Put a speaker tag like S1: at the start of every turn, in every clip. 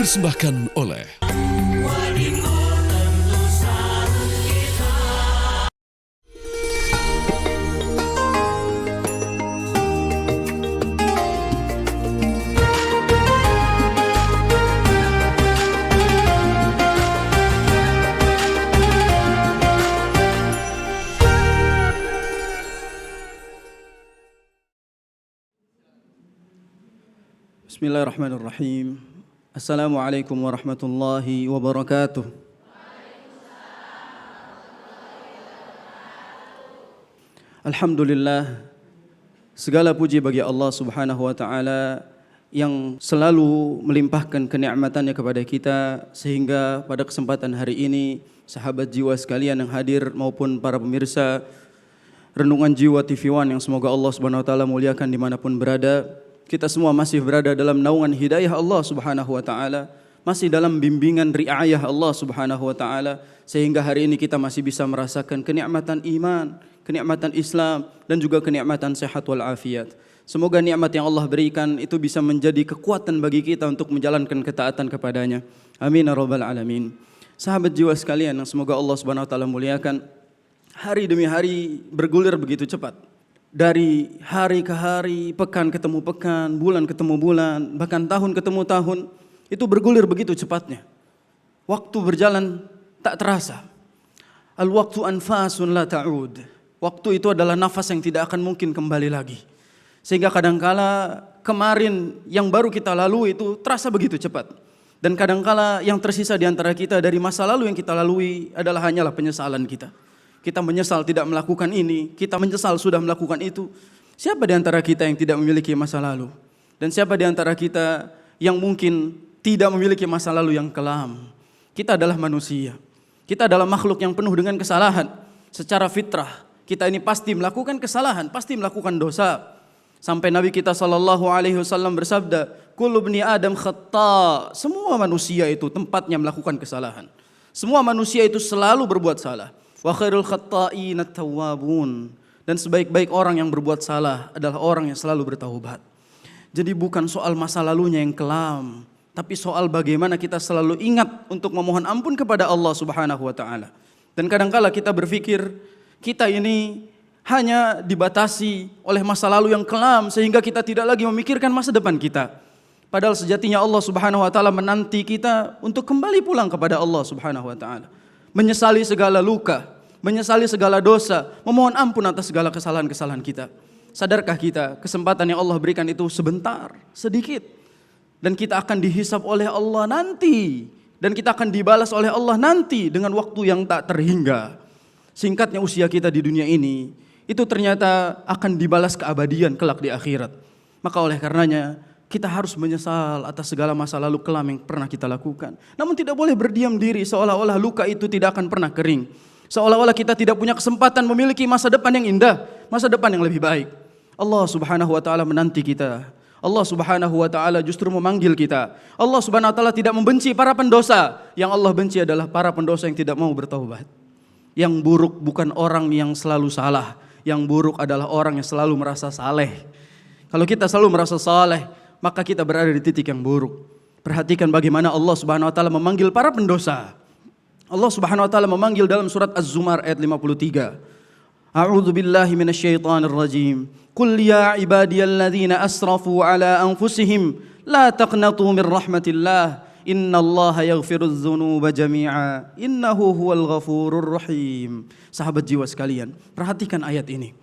S1: dipersembahkan oleh
S2: Bismillahirrahmanirrahim. Assalamualaikum warahmatullahi wabarakatuh. Alhamdulillah, segala puji bagi Allah Subhanahu wa taala yang selalu melimpahkan kenikmatannya kepada kita, sehingga pada kesempatan hari ini sahabat jiwa sekalian yang hadir maupun para pemirsa Renungan Jiwa TV One yang semoga Allah Subhanahu wa taala muliakan dimanapun berada, kita semua masih berada dalam naungan hidayah Allah Subhanahu wa taala, masih dalam bimbingan riayah Allah Subhanahu wa taala, sehingga hari ini kita masih bisa merasakan kenikmatan iman, kenikmatan Islam, dan juga kenikmatan sehat wal afiat. Semoga nikmat yang Allah berikan itu bisa menjadi kekuatan bagi kita untuk menjalankan ketaatan kepadanya. Amin ya rabbal alamin. Sahabat jiwa sekalian yang semoga Allah Subhanahu wa taala muliakan, hari demi hari bergulir begitu cepat. Dari hari ke hari, pekan ketemu pekan, bulan ketemu bulan, bahkan tahun ketemu tahun, itu bergulir begitu cepatnya. Waktu berjalan tak terasa. Al-waktu anfasun la ta'ud. Waktu itu adalah nafas yang tidak akan mungkin kembali lagi. Sehingga kadangkala kemarin yang baru kita lalui itu terasa begitu cepat. Dan kadangkala yang tersisa di antara kita dari masa lalu yang kita lalui adalah hanyalah penyesalan kita. Kita menyesal tidak melakukan ini, kita menyesal sudah melakukan itu. Siapa di antara kita yang tidak memiliki masa lalu? Dan siapa di antara kita yang mungkin tidak memiliki masa lalu yang kelam? Kita adalah manusia. Kita adalah makhluk yang penuh dengan kesalahan. Secara fitrah, kita ini pasti melakukan kesalahan, pasti melakukan dosa. Sampai Nabi kita SAW bersabda, "Kullu bni Adam khata." Semua manusia itu tempatnya melakukan kesalahan. Semua manusia itu selalu berbuat salah. Wa khairul khatta'in at-tawwabun. Dan sebaik-baik orang yang berbuat salah adalah orang yang selalu bertaubat. Jadi bukan soal masa lalunya yang kelam, tapi soal bagaimana kita selalu ingat untuk memohon ampun kepada Allah Subhanahu wa taala. Dan kadangkala kita berpikir kita ini hanya dibatasi oleh masa lalu yang kelam sehingga kita tidak lagi memikirkan masa depan kita. Padahal sejatinya Allah Subhanahu wa taala menanti kita untuk kembali pulang kepada Allah Subhanahu wa taala. Menyesali segala luka, menyesali segala dosa, memohon ampun atas segala kesalahan-kesalahan kita. Sadarkah kita kesempatan yang Allah berikan itu sebentar, sedikit, dan kita akan dihisap oleh Allah nanti, dan kita akan dibalas oleh Allah nanti dengan waktu yang tak terhingga. Singkatnya usia kita di dunia ini, itu ternyata akan dibalas keabadian kelak di akhirat. Maka oleh karenanya kita harus menyesal atas segala masa lalu kelam yang pernah kita lakukan. Namun tidak boleh berdiam diri seolah-olah luka itu tidak akan pernah kering. Seolah-olah kita tidak punya kesempatan memiliki masa depan yang indah, masa depan yang lebih baik. Allah Subhanahu wa taala menanti kita. Allah Subhanahu wa taala justru memanggil kita. Allah Subhanahu wa taala tidak membenci para pendosa. Yang Allah benci adalah para pendosa yang tidak mau bertaubat. Yang buruk bukan orang yang selalu salah. Yang buruk adalah orang yang selalu merasa saleh. Kalau kita selalu merasa saleh, maka kita berada di titik yang buruk. Perhatikan bagaimana Allah Subhanahu wa taala memanggil para pendosa. Allah Subhanahu wa taala memanggil dalam surat Az-Zumar ayat 53. A'udzu billahi minasyaitonir rajim. Qul ya ibadiyalladzina asrafu ala anfusihim la taqnatu min rahmatillah. Innallaha yaghfirudz dzunuba jami'a. Innahu huwal ghafurur rahim. Sahabat jiwa sekalian, perhatikan ayat ini.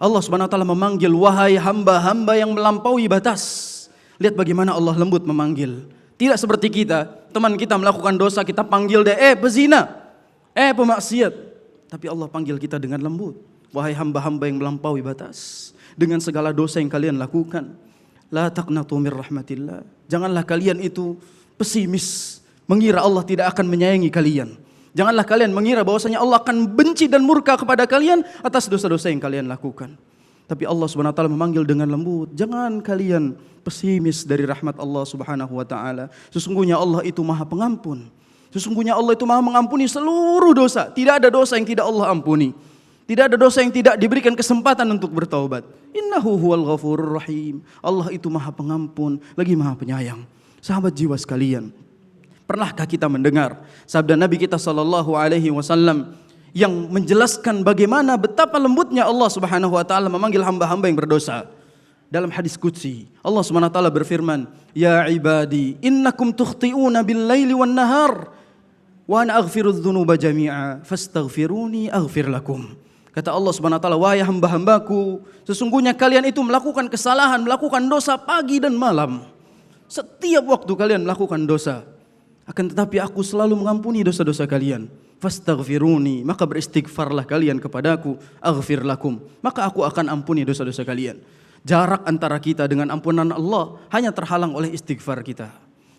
S2: Allah Subhanahu wa taala memanggil, wahai hamba-hamba yang melampaui batas. Lihat bagaimana Allah lembut memanggil. Tidak seperti kita, teman kita melakukan dosa, kita panggil dia, pezina, pemaksiat. Tapi Allah panggil kita dengan lembut. Wahai hamba-hamba yang melampaui batas, dengan segala dosa yang kalian lakukan, la taqnatu mir rahmatillah. Janganlah kalian itu pesimis, mengira Allah tidak akan menyayangi kalian. Janganlah kalian mengira bahwasanya Allah akan benci dan murka kepada kalian atas dosa-dosa yang kalian lakukan. Tapi Allah Subhanahu wa taala memanggil dengan lembut. Jangan kalian pesimis dari rahmat Allah Subhanahu wa taala. Sesungguhnya Allah itu Maha Pengampun. Sesungguhnya Allah itu Maha mengampuni seluruh dosa. Tidak ada dosa yang tidak Allah ampuni. Tidak ada dosa yang tidak diberikan kesempatan untuk bertaubat. Innahu huwal ghafurur rahim. Allah itu Maha Pengampun, lagi Maha Penyayang. Sahabat jiwa sekalian, Pernahkah kita mendengar sabda Nabi kita sallallahu alaihi wasallam yang menjelaskan bagaimana betapa lembutnya Allah Subhanahu wa taala memanggil hamba-hamba yang berdosa? Dalam hadis qudsi, Allah Subhanahu wa taala berfirman, "Ya ibadi, innakum tukhti'una bil-laili wan-nahar, wa ana aghfirudz dzunuba jami'a, fastaghfiruni aghfir lakum." Kata Allah Subhanahu wa taala, "Wahai hamba-hambaku, sesungguhnya kalian itu melakukan kesalahan, melakukan dosa pagi dan malam. Setiap waktu kalian melakukan dosa. Akan tetapi aku selalu mengampuni dosa-dosa kalian. Fastaghfiruni, maka beristighfarlah kalian kepadaku, aghfir lakum, maka aku akan ampuni dosa-dosa kalian." Jarak antara kita dengan ampunan Allah hanya terhalang oleh istighfar kita.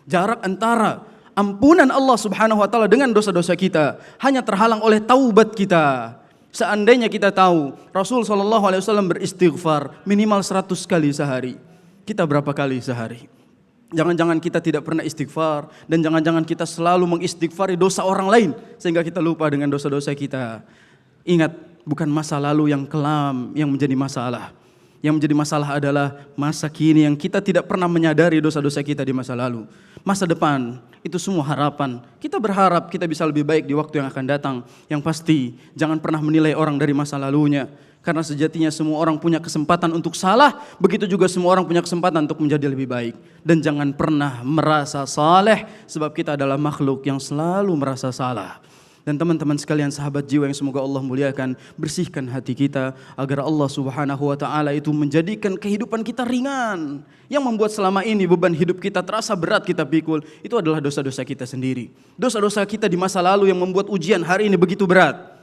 S2: Jarak antara ampunan Allah Subhanahu wa taala dengan dosa-dosa kita hanya terhalang oleh taubat kita. Seandainya kita tahu Rasul sallallahu alaihi wasallam beristighfar minimal 100 kali sehari. Kita berapa kali sehari? Jangan-jangan kita tidak pernah istighfar, dan jangan-jangan kita selalu mengistighfari dosa orang lain sehingga kita lupa dengan dosa-dosa kita. Ingat, bukan masa lalu yang kelam yang menjadi masalah. Yang menjadi masalah adalah masa kini yang kita tidak pernah menyadari dosa-dosa kita di masa lalu. Masa depan itu semua harapan. Kita berharap kita bisa lebih baik di waktu yang akan datang. Yang pasti jangan pernah menilai orang dari masa lalunya. Karena sejatinya semua orang punya kesempatan untuk salah, begitu juga semua orang punya kesempatan untuk menjadi lebih baik. Dan jangan pernah merasa saleh, sebab kita adalah makhluk yang selalu merasa salah. Dan teman-teman sekalian, sahabat jiwa yang semoga Allah muliakan, bersihkan hati kita agar Allah Subhanahu wa taala itu menjadikan kehidupan kita ringan. Yang membuat selama ini beban hidup kita terasa berat kita pikul, itu adalah dosa-dosa kita sendiri. Dosa-dosa kita di masa lalu yang membuat ujian hari ini begitu berat.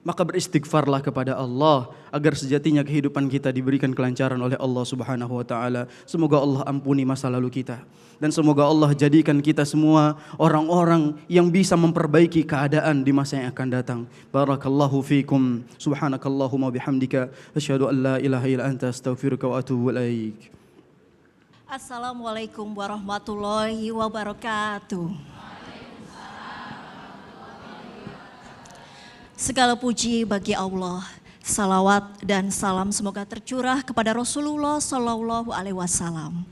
S2: Maka beristighfarlah kepada Allah agar sejatinya kehidupan kita diberikan kelancaran oleh Allah Subhanahu wa taala. Semoga Allah ampuni masa lalu kita, dan semoga Allah jadikan kita semua orang-orang yang bisa memperbaiki keadaan di masa yang akan datang. Barakallahu fikum. Subhanakallahumma bihamdika asyhadu an la ilaha illa anta astaghfiruka wa atubu ilaik.
S1: Assalamualaikum warahmatullahi wabarakatuh. Segala puji bagi Allah, salawat dan salam semoga tercurah kepada Rasulullah Sallallahu Alaihi Wasallam.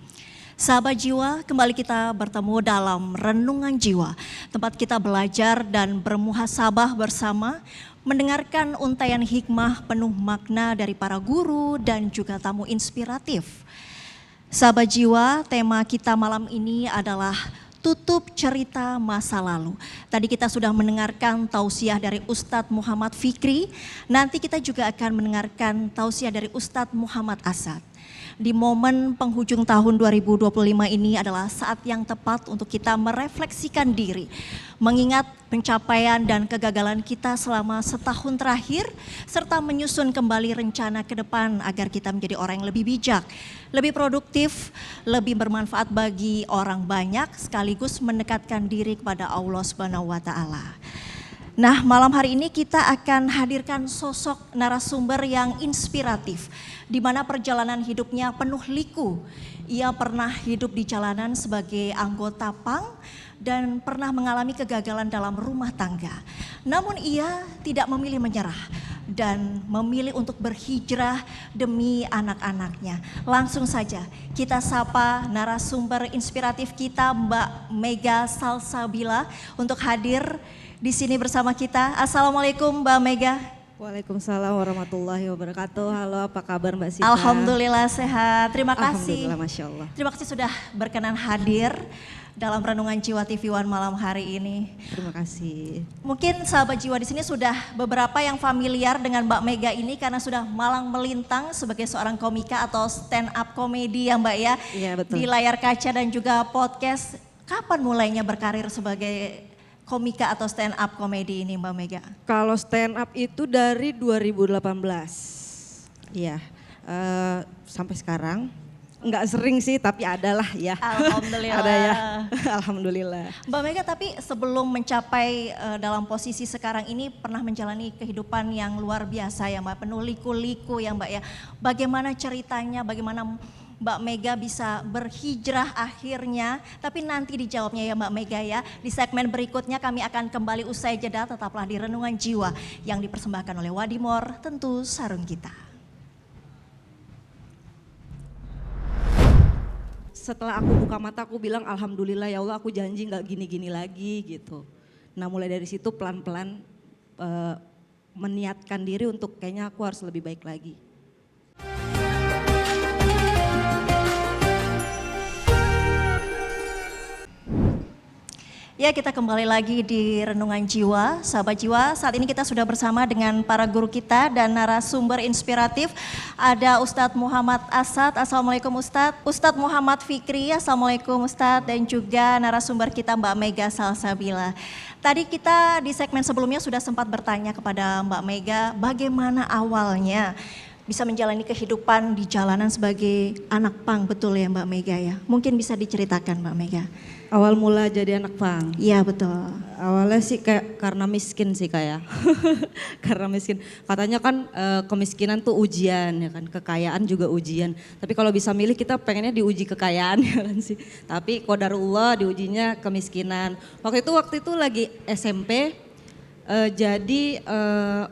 S1: Sahabat jiwa, kembali kita bertemu dalam Renungan Jiwa, tempat kita belajar dan bermuhasabah bersama, mendengarkan untaian hikmah penuh makna dari para guru dan juga tamu inspiratif. Sahabat jiwa, tema kita malam ini adalah tutup cerita masa lalu. Tadi kita sudah mendengarkan tausiah dari Ustadz Muhammad Fikri. Nanti kita juga akan mendengarkan tausiah dari Ustadz Muhammad Asad. Di momen penghujung tahun 2025 ini adalah saat yang tepat untuk kita merefleksikan diri, mengingat pencapaian dan kegagalan kita selama setahun terakhir, serta menyusun kembali rencana ke depan agar kita menjadi orang yang lebih bijak, lebih produktif, lebih bermanfaat bagi orang banyak, sekaligus mendekatkan diri kepada Allah Subhanahu wa taala. Nah, malam hari ini kita akan hadirkan sosok narasumber yang inspiratif, di mana perjalanan hidupnya penuh liku. Ia pernah hidup di jalanan sebagai anggota PANG dan pernah mengalami kegagalan dalam rumah tangga. Namun ia tidak memilih menyerah dan memilih untuk berhijrah demi anak-anaknya. Langsung saja kita sapa narasumber inspiratif kita, Mbak Mega Salsabila, untuk hadir di sini bersama kita. Assalamualaikum Mbak Mega.
S3: Waalaikumsalam warahmatullahi wabarakatuh. Halo, apa kabar Mbak Sita?
S1: Alhamdulillah sehat, terima kasih.
S3: Alhamdulillah, Masya Allah.
S1: Terima kasih sudah berkenan hadir dalam Renungan Jiwa TV One malam hari ini.
S3: Terima kasih.
S1: Mungkin sahabat jiwa di sini sudah beberapa yang familiar dengan Mbak Mega ini karena sudah malang melintang sebagai seorang komika atau stand up komedi ya Mbak ya.
S3: Iya, betul.
S1: Di layar kaca dan juga podcast. Kapan mulainya berkarir sebagai komika atau stand up komedi ini Mbak Mega?
S3: Kalau stand up itu dari 2018. Iya, sampai sekarang. Enggak sering sih, tapi adalah ya.
S1: Alhamdulillah.
S3: Ada ya, alhamdulillah.
S1: Mbak Mega, tapi sebelum mencapai dalam posisi sekarang ini pernah menjalani kehidupan yang luar biasa ya Mbak, penuh liku-liku ya Mbak ya. Bagaimana ceritanya, bagaimana Mbak Mega bisa berhijrah akhirnya, tapi nanti dijawabnya ya Mbak Mega ya. Di segmen berikutnya kami akan kembali usai jeda, tetaplah di Renungan Jiwa yang dipersembahkan oleh Wadimor, tentu sarung kita.
S3: setelah aku buka mata aku bilang alhamdulillah ya Allah aku janji nggak gini-gini lagi gitu. Nah mulai dari situ pelan-pelan meniatkan diri untuk kayaknya aku harus lebih baik lagi.
S1: Ya, kita kembali lagi di Renungan Jiwa, sahabat jiwa. Saat ini kita sudah bersama dengan para guru kita dan narasumber inspiratif. Ada Ustadz Muhammad Asad, Assalamualaikum Ustadz. Ustadz Muhammad Fikri, Assalamualaikum Ustadz. Dan juga narasumber kita Mbak Mega Salsabila. Tadi kita di segmen sebelumnya sudah sempat bertanya kepada Mbak Mega, bagaimana awalnya bisa menjalani kehidupan di jalanan sebagai anak pang, betul ya Mbak Mega ya? Mungkin bisa diceritakan Mbak Mega.
S3: Awal mula jadi anak pang.
S1: Iya betul.
S3: Awalnya sih kayak karena miskin sih kayak. Karena miskin. Katanya kan kemiskinan tuh ujian ya kan, kekayaan juga ujian. Tapi kalau bisa milih kita pengennya diuji kekayaan ya kan sih. Tapi qadarullah diujinya kemiskinan. Waktu itu lagi SMP, jadi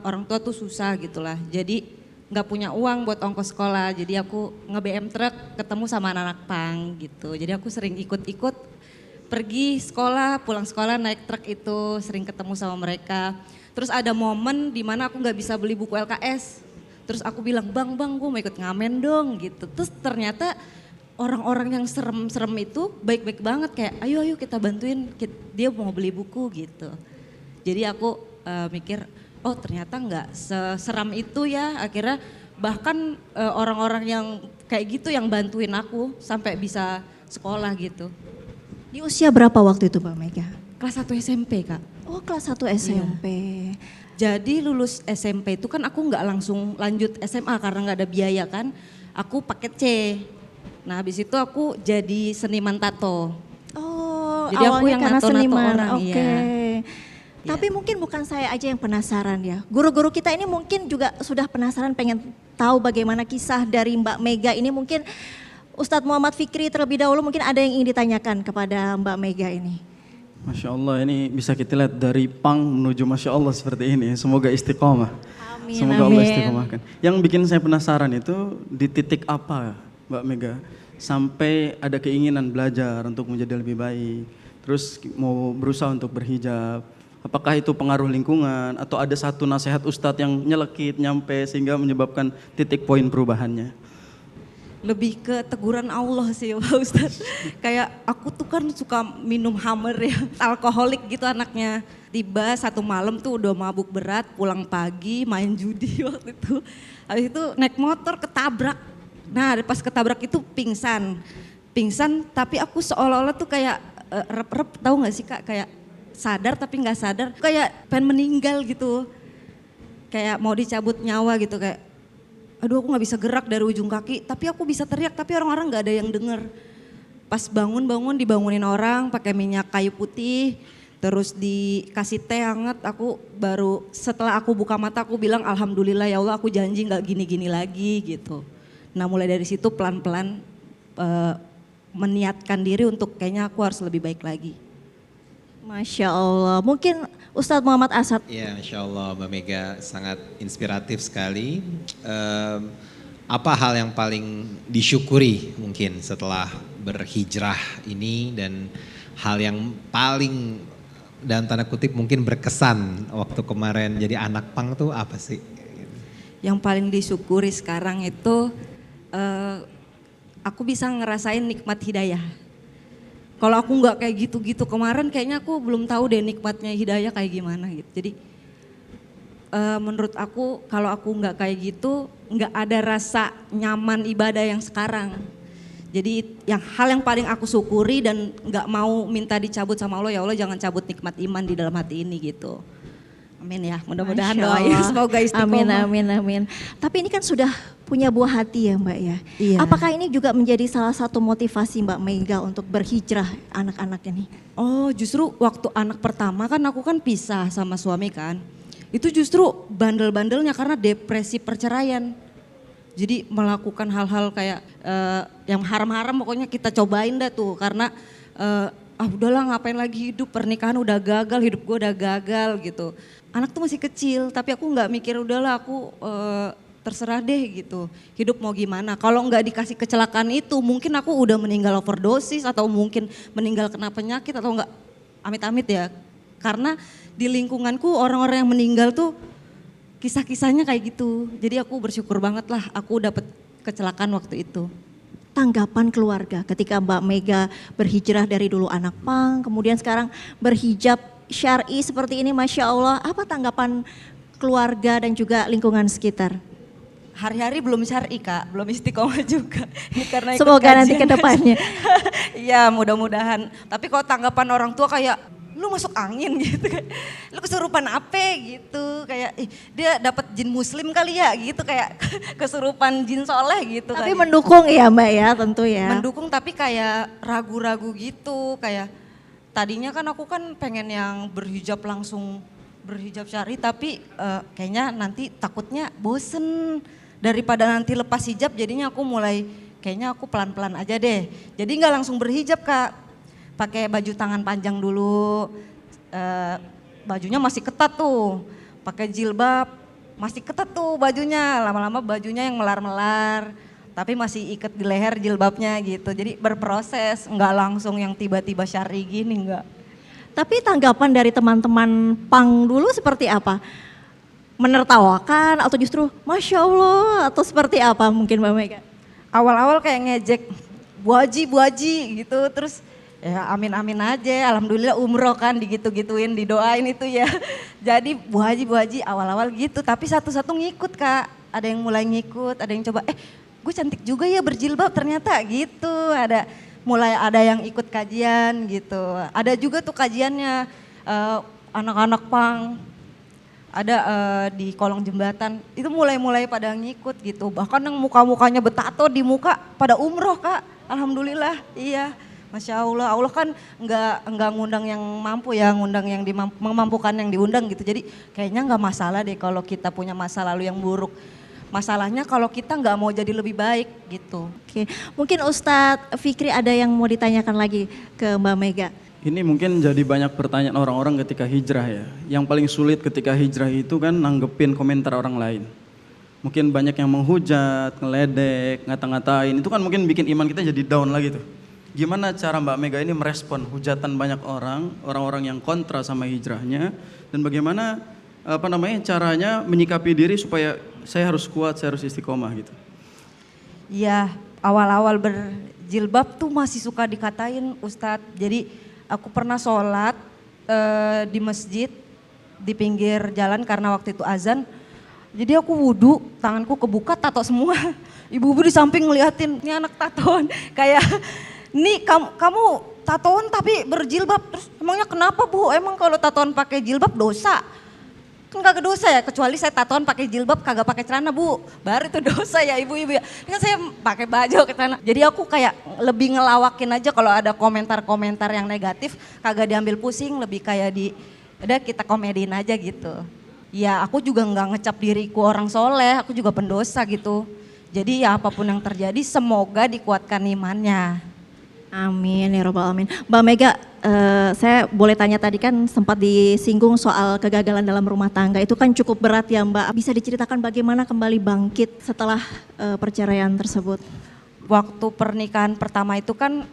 S3: orang tua tuh susah gitulah. Jadi nggak punya uang buat ongkos sekolah. Jadi aku nge-BM truk ketemu sama anak-anak pang gitu. Jadi aku sering ikut-ikut pergi sekolah, pulang sekolah naik truk itu, sering ketemu sama mereka. Terus ada momen di mana aku nggak bisa beli buku LKS. Terus aku bilang, bang gue mau ikut ngamen dong gitu. Terus ternyata orang-orang yang serem-serem itu baik-baik banget kayak ayo kita bantuin, dia mau beli buku gitu. Jadi aku mikir, oh ternyata nggak seseram itu ya. Akhirnya bahkan orang-orang yang kayak gitu yang bantuin aku sampai bisa sekolah gitu.
S1: Di usia berapa waktu itu Mbak Mega?
S3: Kelas 1 SMP Kak.
S1: Oh kelas 1 SMP.
S3: Iya. Jadi lulus SMP itu kan aku nggak langsung lanjut SMA karena nggak ada biaya kan. Aku paket C. Nah habis itu aku jadi seniman tato.
S1: Oh
S3: jadi
S1: awalnya
S3: aku yang
S1: karena
S3: nato-nato
S1: seniman,
S3: orang.
S1: oke.
S3: Iya.
S1: Tapi mungkin bukan saya aja yang penasaran ya. Guru-guru kita ini mungkin juga sudah penasaran pengen tahu bagaimana kisah dari Mbak Mega ini. Mungkin Ustadz Muhammad Fikri terlebih dahulu mungkin ada yang ingin ditanyakan kepada Mbak Mega ini.
S2: Masya Allah, ini bisa kita lihat dari pang menuju Masya Allah seperti ini. Semoga istiqomah.
S1: Amin,
S2: Semoga
S1: amin.
S2: Allah istiqomahkan. Yang bikin saya penasaran itu di titik apa Mbak Mega sampai ada keinginan belajar untuk menjadi lebih baik. Terus mau berusaha untuk berhijab. Apakah itu pengaruh lingkungan atau ada satu nasihat Ustadz yang nyelekit nyampe sehingga menyebabkan titik poin perubahannya?
S3: Lebih ke teguran Allah sih Pak Ustadz. Kayak aku tuh kan suka minum Hammer ya, alkoholik gitu anaknya. Tiba satu malam tuh udah mabuk berat, pulang pagi main judi waktu itu. Habis itu naik motor ketabrak. Nah pas ketabrak itu pingsan tapi aku seolah-olah tuh kayak rep-rep, tahu gak sih Kak, kayak sadar tapi gak sadar. Kayak pengen meninggal gitu, kayak mau dicabut nyawa gitu kayak. Aduh aku gak bisa gerak dari ujung kaki, tapi aku bisa teriak tapi orang-orang gak ada yang denger. Pas bangun dibangunin orang pakai minyak kayu putih, terus dikasih teh hangat, aku baru setelah aku buka mata aku bilang alhamdulillah ya Allah aku janji gak gini-gini lagi gitu. Nah mulai dari situ pelan-pelan meniatkan diri untuk kayaknya aku harus lebih baik lagi.
S1: Masya Allah, mungkin Ustadz Muhammad Asad.
S4: Ya, Masya Allah Mbak Mega sangat inspiratif sekali. Apa hal yang paling disyukuri mungkin setelah berhijrah ini dan hal yang paling dalam tanda kutip mungkin berkesan waktu kemarin jadi anak pang tuh apa sih?
S3: Yang paling disyukuri sekarang itu aku bisa ngerasain nikmat hidayah. Kalau aku nggak kayak gitu-gitu kemarin kayaknya aku belum tahu deh nikmatnya hidayah kayak gimana gitu. Jadi menurut aku kalau aku nggak kayak gitu nggak ada rasa nyaman ibadah yang sekarang. Jadi hal yang paling aku syukuri dan nggak mau minta dicabut sama Allah, ya Allah jangan cabut nikmat iman di dalam hati ini gitu. Amin ya, mudah-mudahan
S1: Masya
S3: doanya
S1: Allah.
S3: semoga istiqomah.
S1: Amin. Tapi ini kan sudah punya buah hati ya Mbak ya.
S3: Iya.
S1: Apakah ini juga menjadi salah satu motivasi Mbak Mega untuk berhijrah anak-anak ini?
S3: Oh justru waktu anak pertama kan aku kan pisah sama suami kan. Itu justru bandel-bandelnya karena depresi perceraian. Jadi melakukan hal-hal kayak yang haram-haram pokoknya kita cobain dah tuh. Karena udahlah ngapain lagi hidup, pernikahan udah gagal, hidup gue udah gagal gitu. Anak tuh masih kecil tapi aku gak mikir udahlah aku terserah deh gitu, hidup mau gimana. Kalau nggak dikasih kecelakaan itu mungkin aku udah meninggal overdosis atau mungkin meninggal kena penyakit atau enggak, amit-amit ya. Karena di lingkunganku orang-orang yang meninggal tuh kisah-kisahnya kayak gitu. Jadi aku bersyukur banget lah aku dapet kecelakaan waktu itu.
S1: Tanggapan keluarga ketika Mbak Mega berhijrah dari dulu anak pang, kemudian sekarang berhijab syar'i seperti ini, Masya Allah, apa tanggapan keluarga dan juga lingkungan sekitar?
S3: Hari-hari belum syar'i Kak, belum istiqomah juga. Ini karena ikut
S1: Semoga nanti
S3: kajian.
S1: ke depannya.
S3: Iya mudah-mudahan. Tapi kalau tanggapan orang tua kayak lu masuk angin gitu kan. Lu kesurupan apa gitu. Kayak dia dapat jin muslim kali ya gitu, kayak kesurupan jin soleh gitu.
S1: Tapi
S3: kali.
S1: mendukung ya Mbak ya, tentu ya.
S3: Mendukung tapi kayak ragu-ragu gitu. Kayak tadinya kan aku kan pengen yang berhijab langsung berhijab syar'i, tapi kayaknya nanti takutnya bosen. Daripada nanti lepas hijab jadinya aku mulai kayaknya aku pelan-pelan aja deh. Jadi nggak langsung berhijab Kak, pakai baju tangan panjang dulu, bajunya masih ketat tuh, pakai jilbab masih ketat tuh bajunya, lama-lama bajunya yang melar-melar, tapi masih ikat di leher jilbabnya gitu. Jadi berproses, nggak langsung yang tiba-tiba syar'i gini nggak.
S1: Tapi tanggapan dari teman-teman pang dulu seperti apa? Menertawakan atau justru Masya Allah atau seperti apa mungkin Mbak Mega?
S3: Awal-awal kayak ngejek, Bu Haji gitu, terus ya amin-amin aja, alhamdulillah umroh kan digitu-gituin, didoain itu ya. Jadi Bu Haji awal-awal gitu, tapi satu-satu ngikut Kak. Ada yang mulai ngikut, ada yang coba, gue cantik juga ya berjilbab ternyata gitu. Mulai ada yang ikut kajian gitu. Ada juga tuh kajiannya anak-anak pang. Ada di kolong jembatan, itu mulai pada ngikut gitu. Bahkan yang muka-mukanya betato di muka pada umroh Kak, alhamdulillah. Iya, Masya Allah. Allah kan nggak ngundang yang mampu ya, ngundang yang memampukan yang diundang gitu. Jadi kayaknya nggak masalah deh kalau kita punya masa lalu yang buruk. Masalahnya kalau kita nggak mau jadi lebih baik gitu.
S1: Oke, mungkin Ustadz Fikri ada yang mau ditanyakan lagi ke Mbak Mega.
S2: Ini mungkin jadi banyak pertanyaan orang-orang ketika hijrah ya. Yang paling sulit ketika hijrah itu kan nanggepin komentar orang lain. Mungkin banyak yang menghujat, ngeledek, ngata-ngatain. Itu kan mungkin bikin iman kita jadi down lagi tuh. Gimana cara Mbak Mega ini merespon hujatan banyak orang-orang yang kontra sama hijrahnya. Dan bagaimana caranya menyikapi diri supaya saya harus kuat, saya harus istiqomah gitu.
S3: Iya, awal-awal berjilbab tuh masih suka dikatain Ustadz. Jadi aku pernah sholat di masjid di pinggir jalan karena waktu itu azan. Jadi aku wudhu, tanganku kebuka, tato semua. Ibu-ibu di samping ngeliatin, ini anak tatoan. Kayak, nih kamu tatoan tapi berjilbab. Terus emangnya kenapa Bu? Emang kalau tatoan pakai jilbab dosa? Kan kagak dosa ya, kecuali saya tatoan pakai jilbab kagak pakai celana Bu. Baru itu dosa ya ibu-ibu ya. Ini kan saya pakai baju pakai celana. Jadi aku kayak lebih ngelawakin aja kalau ada komentar-komentar yang negatif, kagak diambil pusing, lebih kayak udah kita komediin aja gitu. Ya aku juga nggak ngecap diriku orang soleh, aku juga pendosa gitu. Jadi ya apapun yang terjadi semoga dikuatkan imannya.
S1: Amin ya robbal alamin. Mbak Mega, saya boleh tanya tadi kan sempat disinggung soal kegagalan dalam rumah tangga. Itu kan cukup berat ya Mbak. Bisa diceritakan bagaimana kembali bangkit setelah perceraian tersebut?
S3: Waktu pernikahan pertama itu kan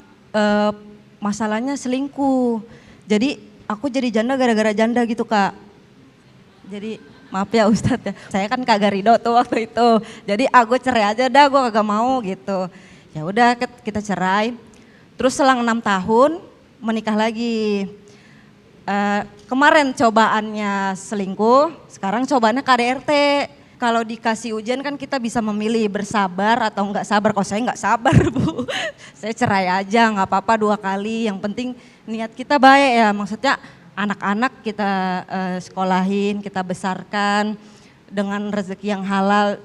S3: masalahnya selingkuh. Jadi aku jadi janda gara-gara janda gitu Kak. Jadi maaf ya Ustadz ya, saya kan kagak ridho tuh waktu itu. Jadi aku cerai aja dah, gue kagak mau gitu. Ya udah kita cerai. Terus selang 6 tahun menikah lagi. Kemarin cobaannya selingkuh, sekarang cobaannya KDRT. Kalau dikasih ujian kan kita bisa memilih bersabar atau enggak sabar. Kalau saya enggak sabar Bu, saya cerai aja nggak apa-apa 2 kali. Yang penting niat kita baik ya, maksudnya anak-anak kita sekolahin, kita besarkan dengan rezeki yang halal.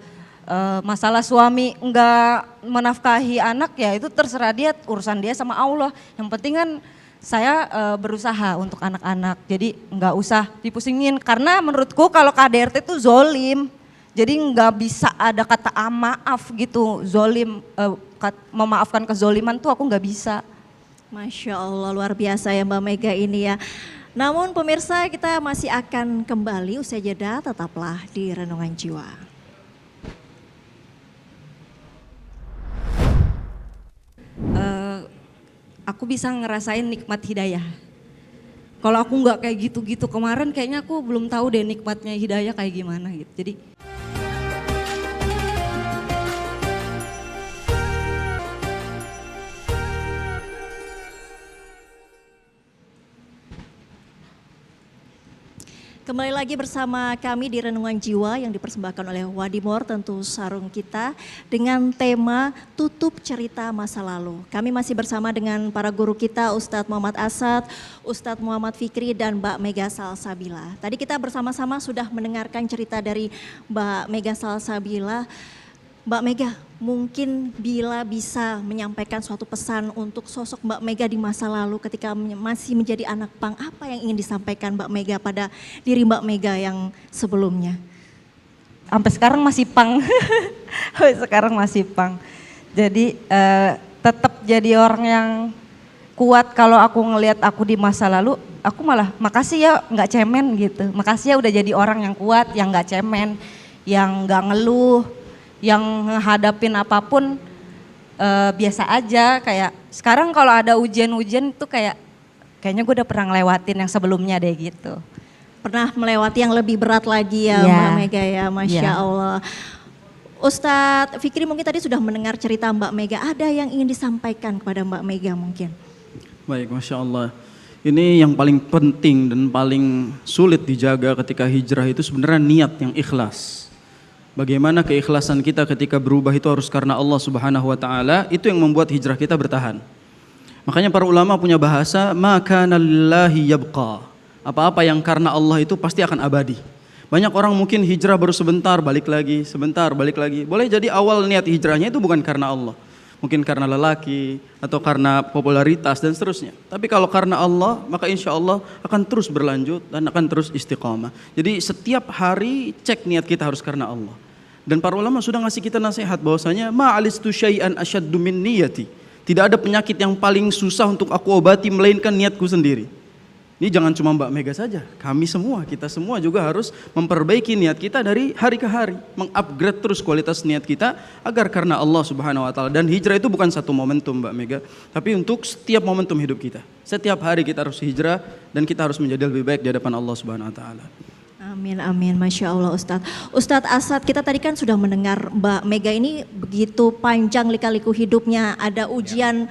S3: Masalah suami enggak menafkahi anak ya itu terserah dia, urusan dia sama Allah. Yang penting kan saya berusaha untuk anak-anak, jadi enggak usah dipusingin. Karena menurutku kalau KDRT itu zolim, jadi enggak bisa ada kata maaf gitu, zolim, memaafkan kezoliman tuh aku enggak bisa.
S1: Masya Allah luar biasa ya Mbak Mega ini ya. Namun pemirsa kita masih akan kembali usai jeda, tetaplah di Renungan Jiwa.
S3: aku bisa ngerasain nikmat hidayah. Kalau aku nggak kayak gitu-gitu kemarin, kayaknya aku belum tahu deh nikmatnya hidayah kayak gimana gitu. Jadi
S1: Kembali lagi bersama kami di Renungan Jiwa yang dipersembahkan oleh Wadimor, tentu sarung kita, dengan tema Tutup Cerita Masa Lalu. Kami masih bersama dengan para guru kita, Ustadz Muhammad Asad, Ustadz Muhammad Fikri, dan Mbak Mega Salsabila. Tadi kita bersama-sama sudah mendengarkan cerita dari Mbak Mega Salsabila. Mbak Mega, mungkin bila bisa menyampaikan suatu pesan untuk sosok Mbak Mega di masa lalu ketika masih menjadi anak pang, apa yang ingin disampaikan Mbak Mega pada diri Mbak Mega yang sebelumnya?
S3: sampai sekarang masih pang. Sampai sekarang masih pang. Jadi tetap jadi orang yang kuat. Kalau aku ngelihat aku di masa lalu, aku malah makasih ya nggak cemen gitu. Makasih ya udah jadi orang yang kuat, yang nggak cemen, yang nggak ngeluh, yang menghadapin apapun biasa aja. Kayak sekarang kalau ada ujian-ujian itu kayaknya gue udah pernah ngelewatin yang sebelumnya deh gitu.
S1: Pernah melewati yang lebih berat lagi ya, Mbak Mega ya, Masya Allah. Ustadz Fikri mungkin tadi sudah mendengar cerita Mbak Mega, ada yang ingin disampaikan kepada Mbak Mega mungkin?
S2: Baik, Masya Allah. Ini yang paling penting dan paling sulit dijaga ketika hijrah itu sebenarnya niat yang ikhlas. Bagaimana keikhlasan kita ketika berubah itu harus karena Allah Subhanahu wa taala, itu yang membuat hijrah kita bertahan. Makanya para ulama punya bahasa maka lillahi yabqa. Apa-apa yang karena Allah itu pasti akan abadi. Banyak orang mungkin hijrah baru sebentar balik lagi, sebentar balik lagi. Boleh jadi awal niat hijrahnya itu bukan karena Allah. Mungkin karena lelaki atau karena popularitas dan seterusnya. Tapi kalau karena Allah, maka insya Allah akan terus berlanjut dan akan terus istiqamah. Jadi setiap hari cek niat kita harus karena Allah. Dan para ulama sudah ngasih kita nasihat bahwasanya ma'alistu syai'an asyaddu min niyati. Tidak ada penyakit yang paling susah untuk aku obati melainkan niatku sendiri. Ini jangan cuma Mbak Mega saja, kami semua, kita semua juga harus memperbaiki niat kita dari hari ke hari, mengupgrade terus kualitas niat kita agar karena Allah Subhanahu wa taala. Dan hijrah itu bukan satu momentum Mbak Mega, tapi untuk setiap momentum hidup kita. Setiap hari kita harus hijrah dan kita harus menjadi lebih baik di hadapan Allah Subhanahu wa taala.
S1: Amin, amin, Masya Allah Ustadz. Ustadz Asad, kita tadi kan sudah mendengar Mbak Mega ini begitu panjang lika-liku hidupnya, ada ujian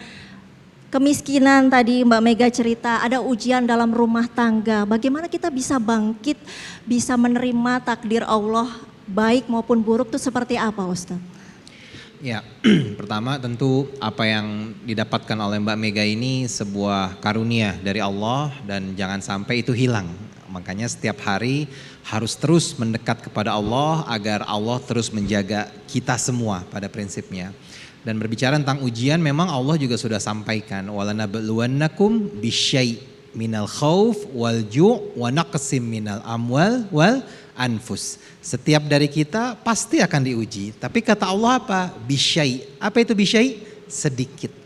S1: kemiskinan tadi Mbak Mega cerita, ada ujian dalam rumah tangga. Bagaimana kita bisa bangkit, bisa menerima takdir Allah baik maupun buruk itu seperti apa Ustadz?
S4: Ya, pertama tentu apa yang didapatkan oleh Mbak Mega ini sebuah karunia dari Allah dan jangan sampai itu hilang. Makanya setiap hari harus terus mendekat kepada Allah agar Allah terus menjaga kita semua pada prinsipnya. Dan berbicara tentang ujian memang Allah juga sudah sampaikan walanabluwannakum bisyai' minal khauf wal ju' wa naqsim minal amwal wal anfus. Setiap dari kita pasti akan diuji. Tapi kata Allah apa? Bisyai'. Apa itu bisyai'? Sedikit.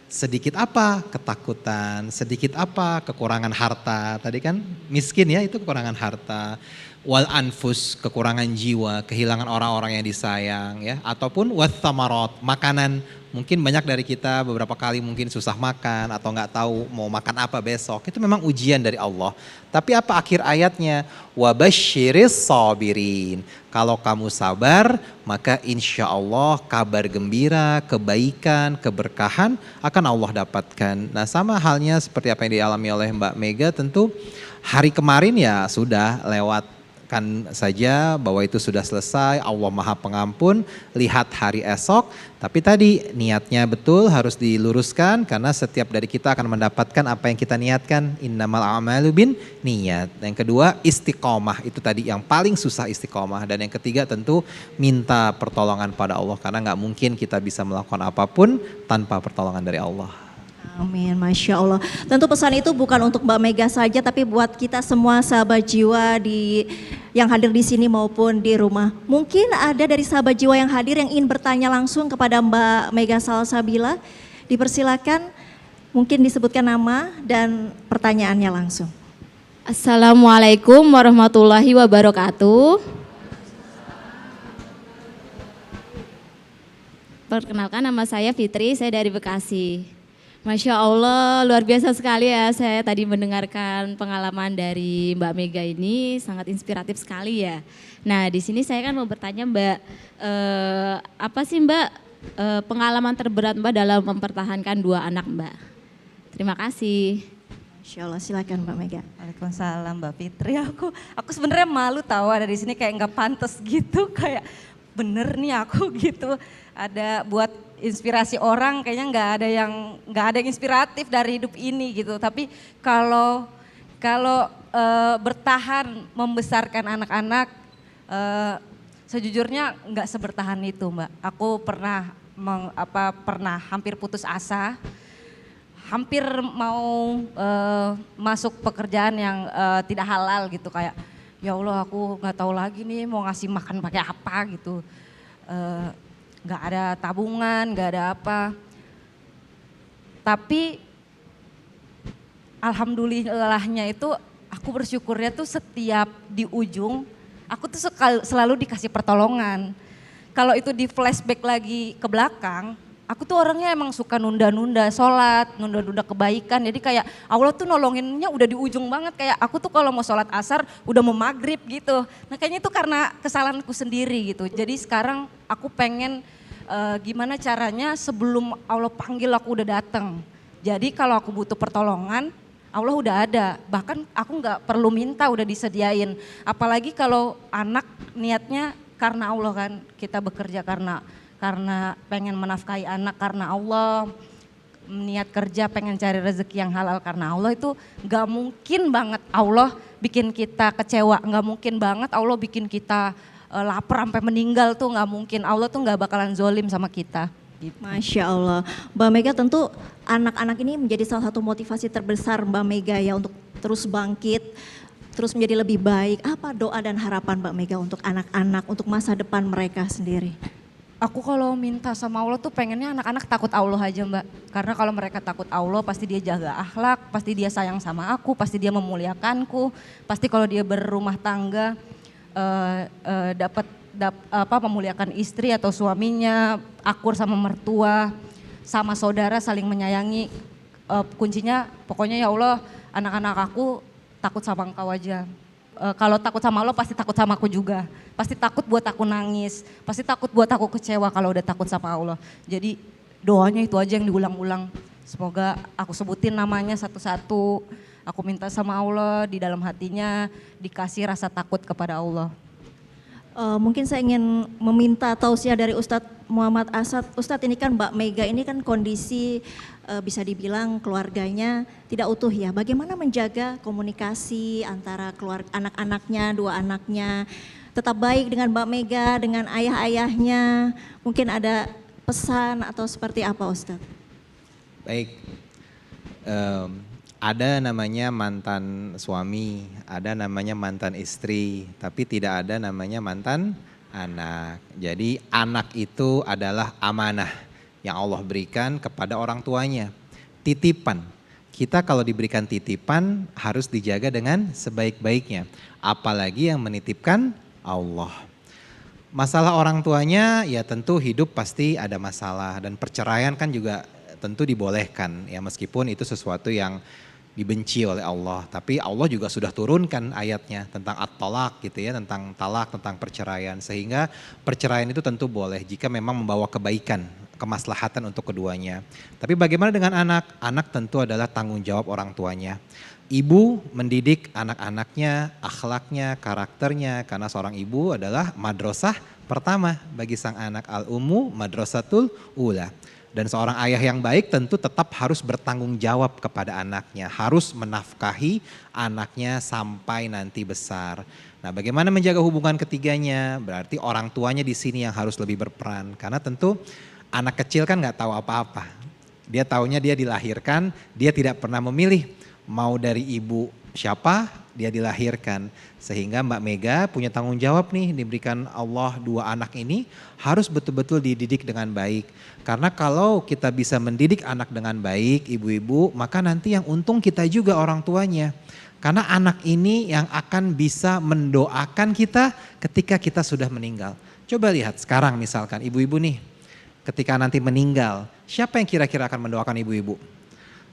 S4: Sedikit apa? Ketakutan. Sedikit apa? Kekurangan harta. Tadi kan miskin ya, itu kekurangan harta. Wal anfus, kekurangan jiwa, kehilangan orang-orang yang disayang ya, ataupun wathamarat, makanan. Mungkin banyak dari kita beberapa kali mungkin susah makan atau nggak tahu mau makan apa besok. Itu memang ujian dari Allah. Tapi apa akhir ayatnya? Wabasyiris sabirin. Kalau kamu sabar, maka insya Allah kabar gembira, kebaikan, keberkahan akan Allah dapatkan. Nah sama halnya seperti apa yang dialami oleh Mbak Mega, tentu hari kemarin ya sudah lewat. Kan saja bahwa itu sudah selesai, Allah Maha Pengampun, lihat hari esok. Tapi tadi niatnya betul harus diluruskan karena setiap dari kita akan mendapatkan apa yang kita niatkan. Innamal a'malu bin niat. Yang kedua istiqomah, itu tadi yang paling susah istiqomah. Dan yang ketiga tentu minta pertolongan pada Allah karena nggak mungkin kita bisa melakukan apapun tanpa pertolongan dari Allah.
S1: Amin, Masya Allah. Tentu pesan itu bukan untuk Mbak Mega saja, tapi buat kita semua sahabat jiwa yang hadir di sini maupun di rumah. Mungkin ada dari sahabat jiwa yang hadir yang ingin bertanya langsung kepada Mbak Mega Salsabila. Dipersilakan, mungkin disebutkan nama dan pertanyaannya langsung.
S5: Assalamualaikum warahmatullahi wabarakatuh. Perkenalkan nama saya Fitri, saya dari Bekasi. Masya Allah, luar biasa sekali ya. Saya tadi mendengarkan pengalaman dari Mbak Mega ini sangat inspiratif sekali ya. Nah, di sini saya kan mau bertanya Mbak, apa sih Mbak pengalaman terberat Mbak dalam mempertahankan 2 anak Mbak? Terima kasih.
S1: Insya Allah, silakan Mbak Mega.
S3: Waalaikumsalam Mbak Fitri. Aku sebenarnya malu tahu ada di sini kayak nggak pantas gitu, kayak bener nih aku gitu. Ada buat inspirasi orang, kayaknya nggak ada yang inspiratif dari hidup ini gitu. Tapi kalau bertahan membesarkan anak-anak, sejujurnya nggak sebertahan itu Mbak. Aku pernah hampir putus asa, hampir mau masuk pekerjaan yang tidak halal gitu, kayak ya Allah aku nggak tahu lagi nih mau ngasih makan pakai apa gitu. Nggak ada tabungan, nggak ada apa. Tapi alhamdulillahnya itu aku bersyukurnya tuh setiap di ujung aku tuh selalu dikasih pertolongan. Kalau itu di flashback lagi ke belakang, aku tuh orangnya emang suka nunda-nunda sholat, nunda-nunda kebaikan. Jadi kayak Allah tuh nolonginnya udah di ujung banget. Kayak aku tuh kalau mau sholat asar udah mau maghrib gitu. Nah kayaknya itu karena kesalahanku sendiri gitu. Jadi sekarang aku pengen gimana caranya sebelum Allah panggil aku udah datang. Jadi kalau aku butuh pertolongan, Allah udah ada. Bahkan aku nggak perlu minta, udah disediain. Apalagi kalau anak niatnya karena Allah kan, kita bekerja karena pengen menafkahi anak karena Allah, niat kerja pengen cari rezeki yang halal karena Allah, itu nggak mungkin banget Allah bikin kita kecewa, nggak mungkin banget Allah bikin kita lapar sampai meninggal, tuh nggak mungkin. Allah tuh nggak bakalan zolim sama kita. Gitu.
S1: Masya Allah. Mbak Mega, tentu anak-anak ini menjadi salah satu motivasi terbesar Mbak Mega ya untuk terus bangkit, terus menjadi lebih baik. Apa doa dan harapan Mbak Mega untuk anak-anak, untuk masa depan mereka sendiri?
S3: Aku kalau minta sama Allah tuh pengennya anak-anak takut Allah aja Mbak. Karena kalau mereka takut Allah pasti dia jaga akhlak, pasti dia sayang sama aku, pasti dia memuliakanku. Pasti kalau dia berumah tangga dapat memuliakan istri atau suaminya, akur sama mertua, sama saudara saling menyayangi. Kuncinya pokoknya ya Allah, anak-anak aku takut sama Engkau aja. Kalau takut sama Allah pasti takut sama aku juga. Pasti takut buat aku nangis, pasti takut buat aku kecewa kalau udah takut sama Allah. Jadi doanya itu aja yang diulang-ulang. Semoga aku sebutin namanya satu-satu. Aku minta sama Allah di dalam hatinya dikasih rasa takut kepada Allah.
S1: Mungkin saya ingin meminta tausiah dari Ustadz Muhammad Asad. Ustadz, ini kan Mbak Mega ini kan kondisi bisa dibilang keluarganya tidak utuh ya. Bagaimana menjaga komunikasi antara keluarga anak-anaknya, 2 anaknya tetap baik dengan Mbak Mega, dengan ayah-ayahnya. Mungkin ada pesan atau seperti apa Ustadz?
S4: Baik, ada namanya mantan suami, ada namanya mantan istri, tapi tidak ada namanya mantan anak. Jadi anak itu adalah amanah yang Allah berikan kepada orang tuanya. Titipan, kita kalau diberikan titipan harus dijaga dengan sebaik-baiknya. Apalagi yang menitipkan Allah. Masalah orang tuanya ya tentu hidup pasti ada masalah, dan perceraian kan juga tentu dibolehkan ya, meskipun itu sesuatu yang dibenci oleh Allah. Tapi Allah juga sudah turunkan ayatnya tentang at-talaq gitu ya, tentang talak, tentang perceraian. Sehingga perceraian itu tentu boleh jika memang membawa kebaikan, kemaslahatan untuk keduanya. Tapi bagaimana dengan anak? Anak tentu adalah tanggung jawab orang tuanya. Ibu mendidik anak-anaknya, akhlaknya, karakternya, karena seorang ibu adalah madrasah pertama bagi sang anak. Al-ummu madrasatul ula. Dan seorang ayah yang baik tentu tetap harus bertanggung jawab kepada anaknya, harus menafkahi anaknya sampai nanti besar. Nah, bagaimana menjaga hubungan ketiganya? Berarti orang tuanya di sini yang harus lebih berperan, karena tentu anak kecil kan nggak tahu apa-apa. Dia taunya dia dilahirkan, dia tidak pernah memilih mau dari ibu siapa dia dilahirkan. Sehingga Mbak Mega punya tanggung jawab nih, diberikan Allah 2 anak ini harus betul-betul dididik dengan baik. Karena kalau kita bisa mendidik anak dengan baik, ibu-ibu, maka nanti yang untung kita juga orang tuanya. Karena anak ini yang akan bisa mendoakan kita ketika kita sudah meninggal. Coba lihat sekarang misalkan ibu-ibu nih, ketika nanti meninggal, siapa yang kira-kira akan mendoakan ibu-ibu?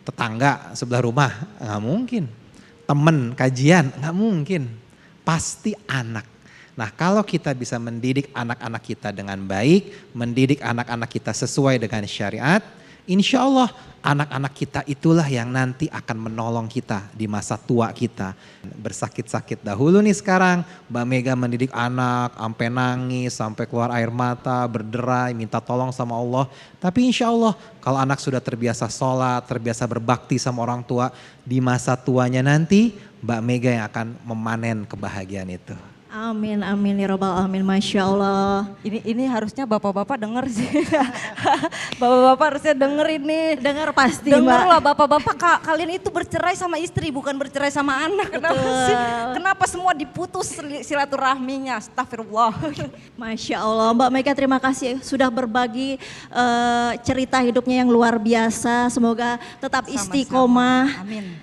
S4: Tetangga sebelah rumah, nggak mungkin. Temen kajian, nggak mungkin. Pasti anak. Nah kalau kita bisa mendidik anak-anak kita dengan baik, mendidik anak-anak kita sesuai dengan syariat, insya Allah anak-anak kita itulah yang nanti akan menolong kita di masa tua kita. Bersakit-sakit dahulu nih sekarang, Mbak Mega mendidik anak sampai nangis, sampai keluar air mata, berderai, minta tolong sama Allah. Tapi insya Allah kalau anak sudah terbiasa sholat, terbiasa berbakti sama orang tua, di masa tuanya nanti Mbak Mega yang akan memanen kebahagiaan itu.
S1: Amin, amin ya robbal alamin, Masya Allah.
S3: Ini harusnya bapak-bapak denger sih. Bapak-bapak harusnya denger ini.
S1: Dengar pasti
S3: Denger
S1: Mbak.
S3: lah bapak-bapak, kalian itu bercerai sama istri bukan bercerai sama anak. Kenapa sih? Kenapa semua diputus silaturahminya? Astagfirullah.
S1: Masya Allah, Mbak Mega terima kasih sudah berbagi cerita hidupnya yang luar biasa. Semoga tetap
S3: Sama-sama.
S1: istiqomah,
S3: Amin.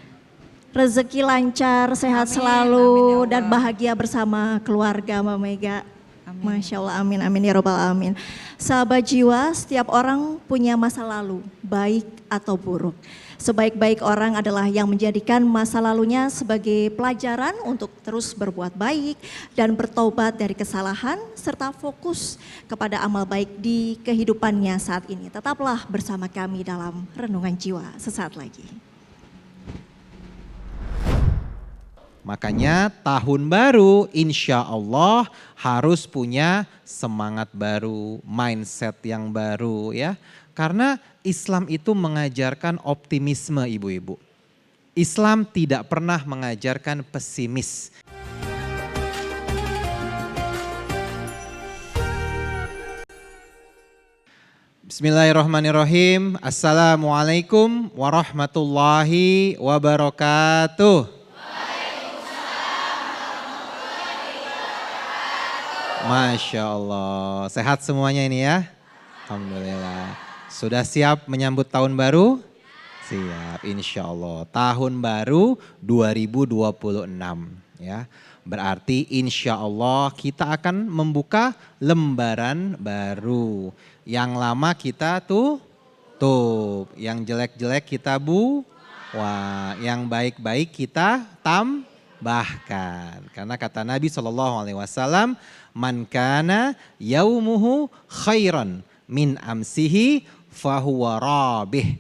S1: rezeki lancar, sehat
S3: Amin,
S1: selalu,
S3: amin ya
S1: dan
S3: Allah.
S1: bahagia bersama keluarga Mbak Mega.
S3: Amin.
S1: Masya Allah, amin, amin ya robbal alamin. Sahabat jiwa, setiap orang punya masa lalu, baik atau buruk. Sebaik-baik orang adalah yang menjadikan masa lalunya sebagai pelajaran untuk terus berbuat baik dan bertobat dari kesalahan serta fokus kepada amal baik di kehidupannya saat ini. Tetaplah bersama kami dalam Renungan Jiwa sesaat lagi.
S4: Makanya tahun baru insya Allah harus punya semangat baru, mindset yang baru ya. Karena Islam itu mengajarkan optimisme ibu-ibu. Islam tidak pernah mengajarkan pesimis. Bismillahirrahmanirrahim. Assalamualaikum warahmatullahi wabarakatuh. Masya Allah, sehat semuanya ini ya? Alhamdulillah. Sudah siap menyambut tahun baru? Siap, insya Allah. Tahun baru 2026 ya. Berarti insya Allah kita akan membuka lembaran baru. Yang lama kita tutup, yang jelek-jelek kita wah, yang baik-baik kita tambahkan. Karena kata Nabi SAW, man kana yaumuhu khairan min amsihi fahuwa rabih.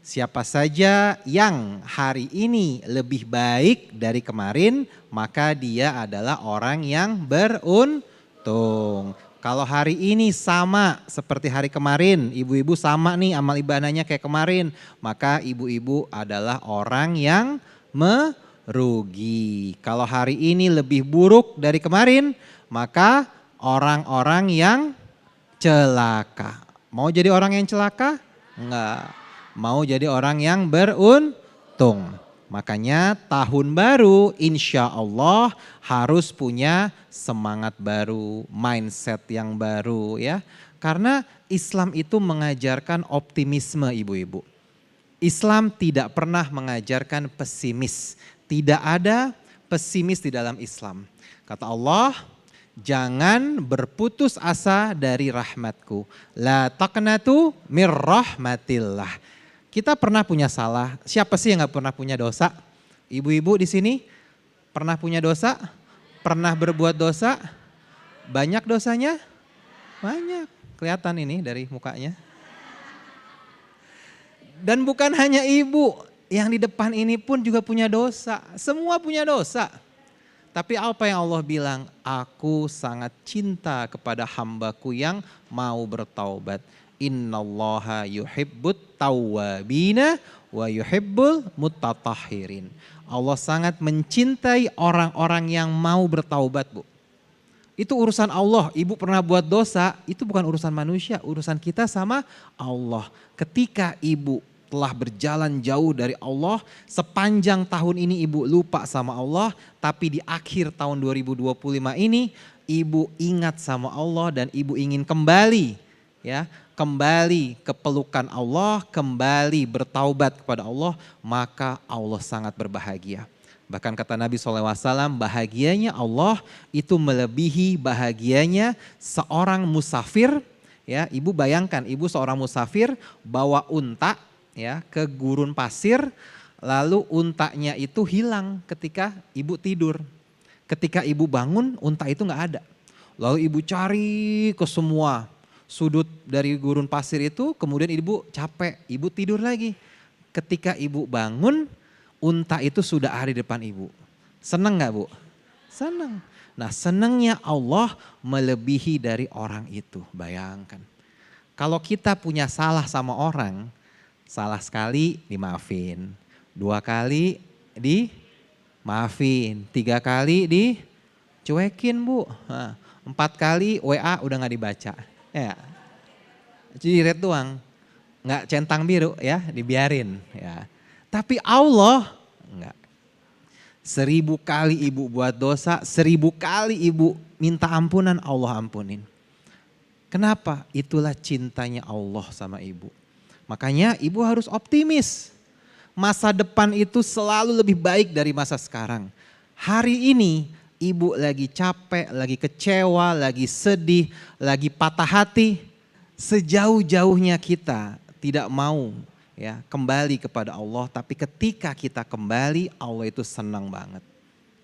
S4: Siapa saja yang hari ini lebih baik dari kemarin, maka dia adalah orang yang beruntung. Kalau hari ini sama seperti hari kemarin, ibu-ibu sama nih amal ibadahnya kayak kemarin, maka ibu-ibu adalah orang yang merugi. Kalau hari ini lebih buruk dari kemarin, maka orang-orang yang celaka. Mau jadi orang yang celaka? Enggak. Mau jadi orang yang beruntung. Makanya tahun baru insya Allah harus punya semangat baru, mindset yang baru ya. Karena Islam itu mengajarkan optimisme ibu-ibu. Islam tidak pernah mengajarkan pesimis. Tidak ada pesimis di dalam Islam. Kata Allah, jangan berputus asa dari rahmatku. La taqnatu mir rahmatillah. Kita pernah punya salah. Siapa sih yang gak pernah punya dosa? Ibu-ibu di sini pernah punya dosa? Pernah berbuat dosa? Banyak dosanya? Banyak. Kelihatan ini dari mukanya. Dan bukan hanya ibu. Yang di depan ini pun juga punya dosa. Semua punya dosa. Tapi apa yang Allah bilang? Aku sangat cinta kepada hambaku yang mau bertaubat. Innallaha yuhibbut tawwabina wa yuhibbul mutatahhirin. Allah sangat mencintai orang-orang yang mau bertaubat, Bu. Itu urusan Allah. Ibu pernah buat dosa, itu bukan urusan manusia, urusan kita sama Allah. Ketika ibu telah berjalan jauh dari Allah, sepanjang tahun ini ibu lupa sama Allah, tapi di akhir tahun 2025 ini ibu ingat sama Allah dan ibu ingin kembali ya, kembali ke pelukan Allah, kembali bertaubat kepada Allah, maka Allah sangat berbahagia. Bahkan kata Nabi SAW, bahagianya Allah itu melebihi bahagianya seorang musafir. Ya, ibu bayangkan, ibu seorang musafir bawa unta, ya ke gurun pasir, lalu untanya itu hilang ketika ibu tidur. Ketika ibu bangun, unta itu nggak ada. Lalu ibu cari ke semua sudut dari gurun pasir itu, kemudian ibu capek, ibu tidur lagi. Ketika ibu bangun, unta itu sudah ada di depan ibu. Senang nggak, Bu? Senang. Nah, senangnya Allah melebihi dari orang itu. Bayangkan. Kalau kita punya salah sama orang, salah sekali dimaafin, 2 kali dimaafin, 3 kali dicuekin, Bu. 4 kali WA udah nggak dibaca. Ya. Jadi red doang. Nggak centang biru ya, dibiarin ya. Tapi Allah enggak. 1000 kali ibu buat dosa, 1000 kali ibu minta ampunan, Allah ampunin. Kenapa? Itulah cintanya Allah sama ibu. Makanya ibu harus optimis. Masa depan itu selalu lebih baik dari masa sekarang. Hari ini ibu lagi capek, lagi kecewa, lagi sedih, lagi patah hati. Sejauh-jauhnya kita tidak mau ya kembali kepada Allah, tapi ketika kita kembali Allah itu senang banget.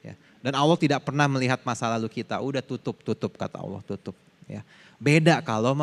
S4: Ya. Dan Allah tidak pernah melihat masa lalu kita, udah tutup kata Allah, tutup. Ya. Beda kalau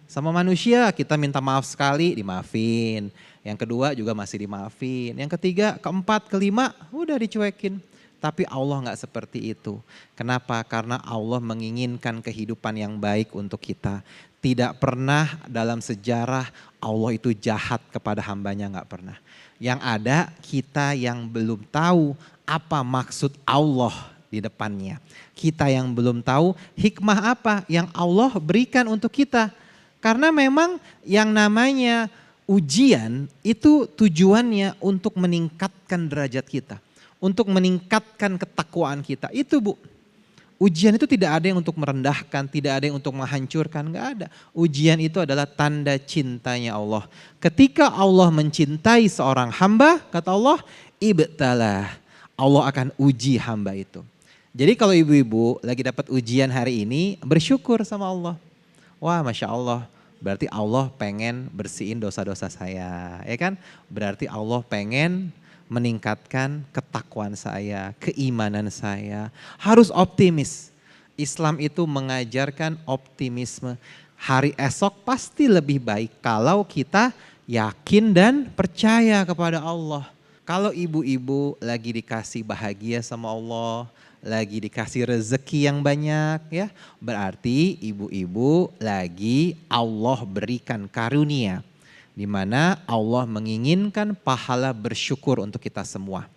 S4: sama manusia kita minta maaf sekali dimaafin, yang kedua juga masih dimaafin, yang ketiga, keempat, kelima udah dicuekin. Tapi Allah nggak seperti itu. Kenapa? Karena Allah menginginkan kehidupan yang baik untuk kita. Tidak pernah dalam sejarah Allah itu jahat kepada hambanya, nggak pernah. Yang ada kita yang belum tahu apa maksud Allah di depannya. Kita yang belum tahu hikmah apa yang Allah berikan untuk kita. Karena memang yang namanya ujian itu tujuannya untuk meningkatkan derajat kita. Untuk meningkatkan ketakwaan kita. Itu, Bu. Ujian itu tidak ada yang untuk merendahkan, tidak ada yang untuk menghancurkan, enggak ada. Ujian itu adalah tanda cintanya Allah. Ketika Allah mencintai seorang hamba, kata Allah, ibtalah. Allah akan uji hamba itu. Jadi kalau ibu-ibu lagi dapat ujian hari ini, bersyukur sama Allah. Wah, Masya Allah, berarti Allah pengen bersihin dosa-dosa saya, ya kan? Berarti Allah pengen meningkatkan ketakwaan saya, keimanan saya. Harus optimis. Islam itu mengajarkan optimisme. Hari esok pasti lebih baik kalau kita yakin dan percaya kepada Allah. Kalau ibu-ibu lagi dikasih bahagia sama Allah, lagi dikasih rezeki yang banyak ya, berarti ibu-ibu lagi Allah berikan karunia. Di mana Allah menginginkan pahala bersyukur untuk kita semua.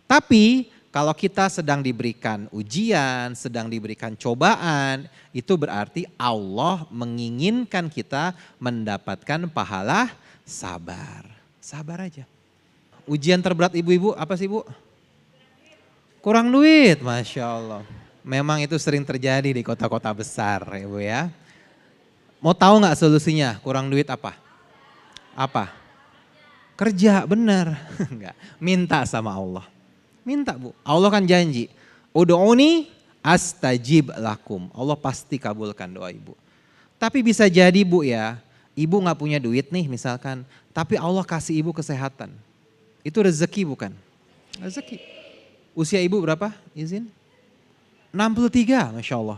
S4: Tapi kalau kita sedang diberikan ujian, sedang diberikan cobaan, itu berarti Allah menginginkan kita mendapatkan pahala sabar. Sabar aja. Ujian terberat ibu-ibu apa sih, Bu? Kurang duit, Masya Allah. Memang itu sering terjadi di kota-kota besar, Ibu ya. Mau tahu nggak solusinya? Kurang duit apa? Apa? Kerja, benar. Enggak, minta sama Allah. Minta, Bu. Allah kan janji, ud'uni astajib lakum. Allah pasti kabulkan doa ibu. Tapi bisa jadi, Bu ya, ibu gak punya duit nih misalkan, tapi Allah kasih ibu kesehatan. Itu rezeki bukan? Rezeki. Usia ibu berapa? Izin? 63, Masya Allah.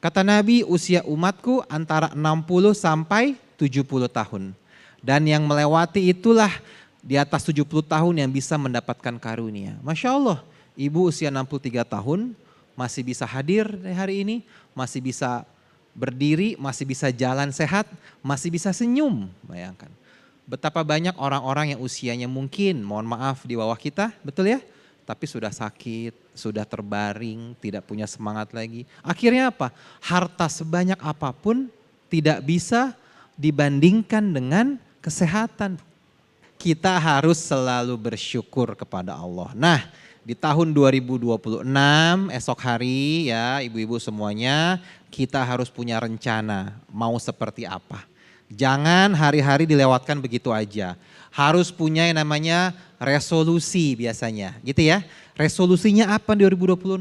S4: Kata Nabi, usia umatku antara 60 sampai 70 tahun. Dan yang melewati itulah di atas 70 tahun yang bisa mendapatkan karunia. Masya Allah, ibu usia 63 tahun masih bisa hadir hari ini, masih bisa berdiri, masih bisa jalan sehat, masih bisa senyum. Bayangkan, betapa banyak orang-orang yang usianya mungkin, mohon maaf, di bawah kita, betul ya? Tapi sudah sakit, sudah terbaring, tidak punya semangat lagi. Akhirnya apa? Harta sebanyak apapun tidak bisa dibandingkan dengan kesehatan. Kita harus selalu bersyukur kepada Allah. Nah, di tahun 2026 esok hari ya ibu-ibu semuanya, kita harus punya rencana mau seperti apa. Jangan hari-hari dilewatkan begitu aja. Harus punya yang namanya resolusi biasanya gitu ya. Resolusinya apa 2026?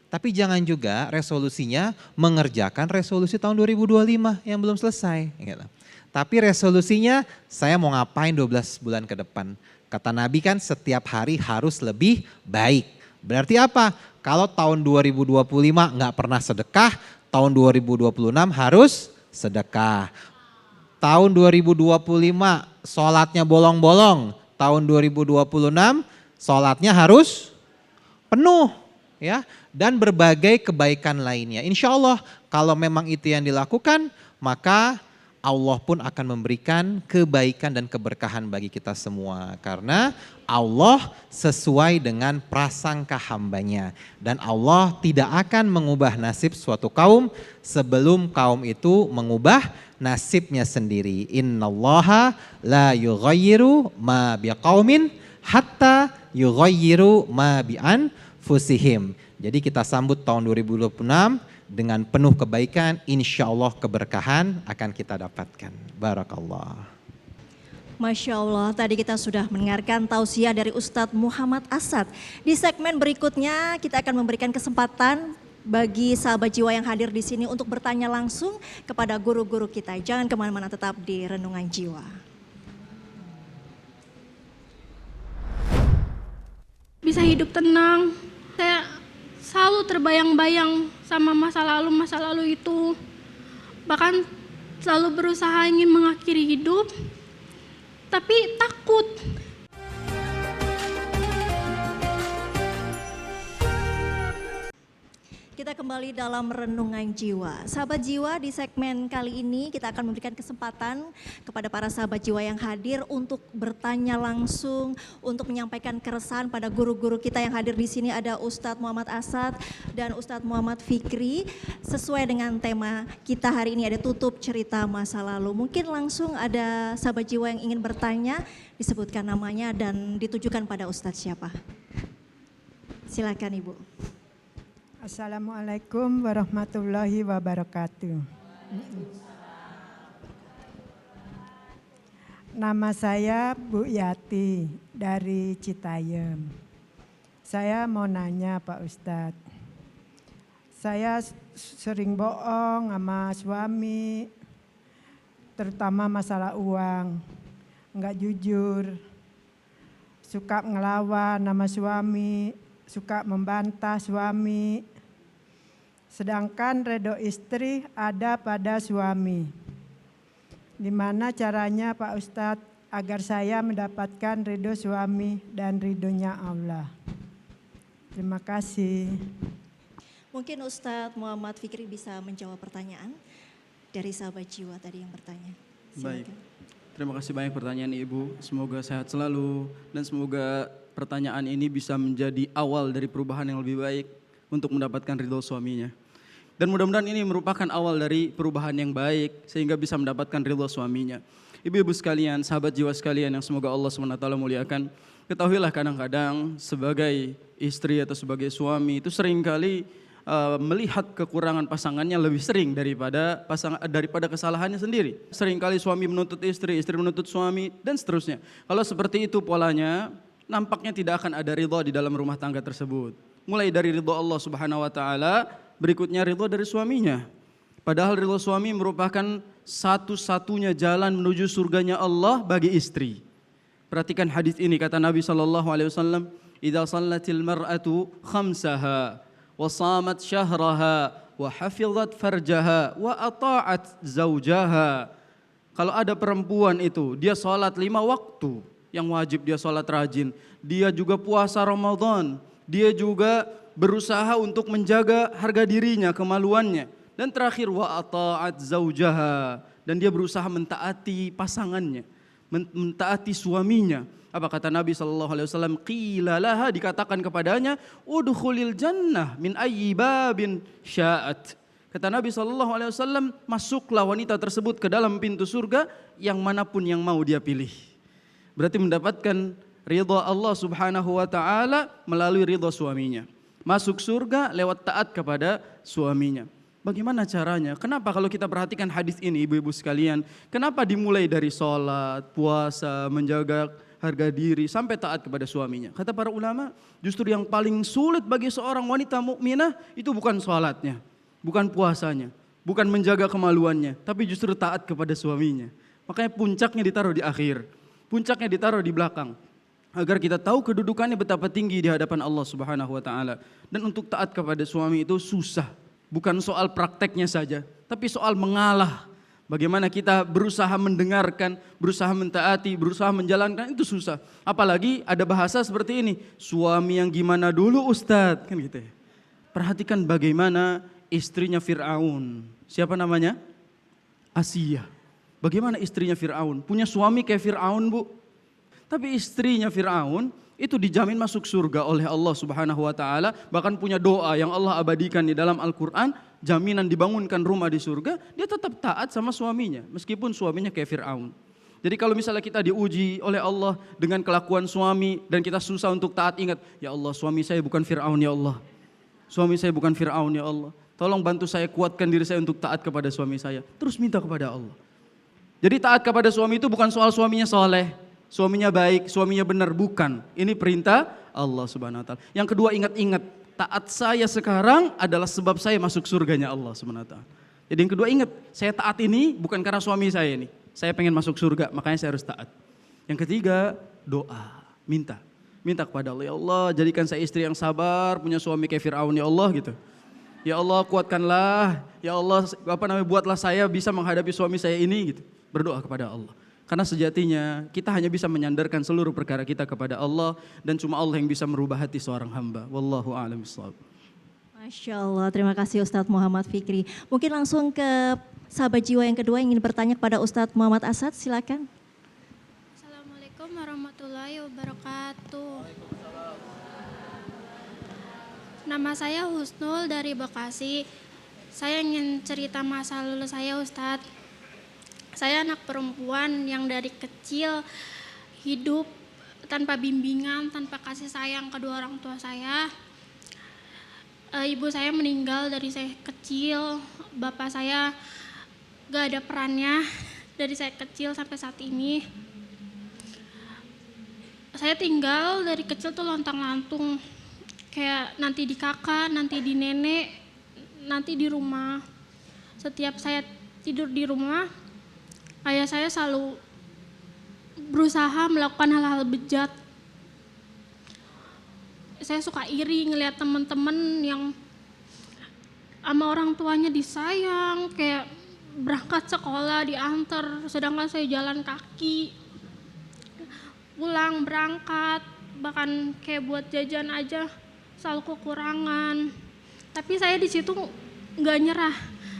S4: Tapi jangan juga resolusinya mengerjakan resolusi tahun 2025 yang belum selesai. Gitu. Tapi resolusinya saya mau ngapain 12 bulan ke depan. Kata Nabi kan setiap hari harus lebih baik. Berarti apa? Kalau tahun 2025 nggak pernah sedekah, tahun 2026 harus sedekah. Tahun 2025 sholatnya bolong-bolong, tahun 2026 sholatnya harus penuh. Ya, dan berbagai kebaikan lainnya. Insya Allah kalau memang itu yang dilakukan, maka Allah pun akan memberikan kebaikan dan keberkahan bagi kita semua. Karena Allah sesuai dengan prasangka hambanya. Dan Allah tidak akan mengubah nasib suatu kaum sebelum kaum itu mengubah nasibnya sendiri. Innallaha la yughayyiru ma biqaumin hatta yughayyiru ma bi'anfusihim. Jadi kita sambut tahun 2026 dengan penuh kebaikan, insya Allah keberkahan akan kita dapatkan. Barakallah.
S1: Masya Allah, tadi kita sudah mendengarkan tausiah dari Ustadz Muhammad Asad. Di segmen berikutnya kita akan memberikan kesempatan bagi sahabat jiwa yang hadir di sini untuk bertanya langsung kepada guru-guru kita. Jangan kemana-mana, tetap di Renungan Jiwa.
S6: Bisa hidup tenang. Saya selalu terbayang-bayang sama masa lalu itu. Bahkan selalu berusaha ingin mengakhiri hidup, tapi takut.
S1: Kita kembali dalam Renungan Jiwa. Sahabat jiwa, di segmen kali ini kita akan memberikan kesempatan kepada para sahabat jiwa yang hadir untuk bertanya langsung, untuk menyampaikan keresahan pada guru-guru kita yang hadir di sini. Ada Ustadz Muhammad Asad dan Ustadz Muhammad Fikri. Sesuai dengan tema kita hari ini, ada tutup cerita masa lalu. Mungkin langsung ada sahabat jiwa yang ingin bertanya, disebutkan namanya dan ditujukan pada Ustadz siapa. Silakan Ibu.
S7: Assalamualaikum warahmatullahi wabarakatuh. Nama saya Bu Yati dari Citayam. Saya mau nanya Pak Ustadz. Saya sering bohong sama suami, terutama masalah uang. Enggak jujur, suka ngelawan sama suami, suka membantah suami. Sedangkan ridho istri ada pada suami. Gimana caranya Pak Ustadz agar saya mendapatkan ridho suami dan ridhonya Allah? Terima kasih.
S1: Mungkin Ustadz Muhammad Fikri bisa menjawab pertanyaan dari sahabat jiwa tadi yang bertanya.
S2: Baik,
S1: Silakan.
S2: terima kasih banyak pertanyaan Ibu. Semoga sehat selalu dan semoga pertanyaan ini bisa menjadi awal dari perubahan yang lebih baik untuk mendapatkan ridho suaminya. Dan mudah-mudahan ini merupakan awal dari perubahan yang baik sehingga bisa mendapatkan ridho suaminya. Ibu-ibu sekalian, sahabat jiwa sekalian yang semoga Allah SWT muliakan, ketahuilah kadang-kadang sebagai istri atau sebagai suami itu seringkali melihat kekurangan pasangannya lebih sering daripada kesalahannya sendiri. Seringkali suami menuntut istri, istri menuntut suami dan seterusnya. Kalau seperti itu polanya, nampaknya tidak akan ada ridho di dalam rumah tangga tersebut. Mulai dari ridho Allah Subhanahu wa taala, berikutnya ridho dari suaminya. Padahal ridho suami merupakan satu-satunya jalan menuju surganya Allah bagi istri. Perhatikan hadis ini, kata Nabi SAW, "Idza shallatil mar'atu khamsaha wa shamat syahraha wa hafizat farjaha wa ata'at zaujaha." Kalau ada perempuan itu, dia sholat 5 waktu, yang wajib dia sholat rajin. Dia juga puasa Ramadan, dia juga berusaha untuk menjaga harga dirinya, kemaluannya. Dan terakhir wa ata'at zaujaha, dan dia berusaha mentaati pasangannya, mentaati suaminya. Apa kata Nabi SAW? Qila laha, dikatakan kepadanya, udkhulil jannah min ayyi babin sya'at. Kata Nabi SAW, masuklah wanita tersebut ke dalam pintu surga yang manapun yang mau dia pilih. Berarti mendapatkan ridha Allah Subhanahu wa taala melalui ridha suaminya. Masuk surga lewat taat kepada suaminya. Bagaimana caranya? Kenapa kalau kita perhatikan hadis ini ibu-ibu sekalian, kenapa dimulai dari sholat, puasa, menjaga harga diri, sampai taat kepada suaminya. Kata para ulama, justru yang paling sulit bagi seorang wanita mukminah itu bukan sholatnya, bukan puasanya, bukan menjaga kemaluannya, tapi justru taat kepada suaminya. Makanya puncaknya ditaruh di akhir, puncaknya ditaruh di belakang. Agar kita tahu kedudukannya betapa tinggi di hadapan Allah Subhanahu wa taala. Dan untuk taat kepada suami itu susah. Bukan soal prakteknya saja, tapi soal mengalah. Bagaimana kita berusaha mendengarkan, berusaha mentaati, berusaha menjalankan, itu susah. Apalagi ada bahasa seperti ini, suami yang gimana dulu Ustadz, kan gitu ya. Perhatikan bagaimana istrinya Fir'aun. Siapa namanya? Asia. Bagaimana istrinya Fir'aun? Punya suami kayak Fir'aun, Bu. Tapi istrinya Fir'aun itu dijamin masuk surga oleh Allah Subhanahu wa taala, bahkan punya doa yang Allah abadikan di dalam Al-Qur'an, jaminan dibangunkan rumah di surga, dia tetap taat sama suaminya meskipun suaminya kayak Fir'aun. Jadi kalau misalnya kita diuji oleh Allah dengan kelakuan suami dan kita susah untuk taat, ingat, ya Allah, suami saya bukan Fir'aun ya Allah. Suami saya bukan Fir'aun ya Allah. Tolong bantu saya, kuatkan diri saya untuk taat kepada suami saya. Terus minta kepada Allah. Jadi taat kepada suami itu bukan soal suaminya soleh, suaminya baik, suaminya benar, bukan. Ini perintah Allah Subhanahu wa taala. Yang kedua, ingat-ingat, taat saya sekarang adalah sebab saya masuk surganya Allah Subhanahu wa taala. Jadi yang kedua, ingat, saya taat ini bukan karena suami saya ini. Saya pengen masuk surga, makanya saya harus taat. Yang ketiga, doa, minta. Minta kepada Allah, ya Allah, jadikan saya istri yang sabar, punya suami kayak Fir'aun ya Allah gitu. Ya Allah, kuatkanlah, ya Allah, buatlah saya bisa menghadapi suami saya ini gitu. Berdoa kepada Allah. Karena sejatinya kita hanya bisa menyandarkan seluruh perkara kita kepada Allah dan cuma Allah yang bisa merubah hati seorang hamba. Wallahu a'lam bishawab.
S1: Masya Allah, terima kasih Ustadz Muhammad Fikri. Mungkin langsung ke sahabat jiwa yang kedua yang ingin bertanya kepada Ustadz Muhammad Asad, silakan.
S6: Assalamualaikum warahmatullahi wabarakatuh. Nama saya Husnul dari Bekasi. Saya ingin cerita masa lalu saya, Ustadz. Saya anak perempuan yang dari kecil hidup tanpa bimbingan, tanpa kasih sayang kedua orang tua saya. Ibu saya meninggal dari saya kecil, bapak saya gak ada perannya dari saya kecil sampai saat ini. Saya tinggal dari kecil tuh lontang-lantung, kayak nanti di kakak, nanti di nenek, nanti di rumah. Setiap saya tidur di rumah, ayah saya selalu berusaha melakukan hal-hal bejat. Saya suka iri ngelihat teman-teman yang sama orang tuanya disayang, kayak berangkat sekolah diantar, sedangkan saya jalan kaki, pulang berangkat, bahkan kayak buat jajan aja selalu kekurangan. Tapi saya di situ nggak nyerah.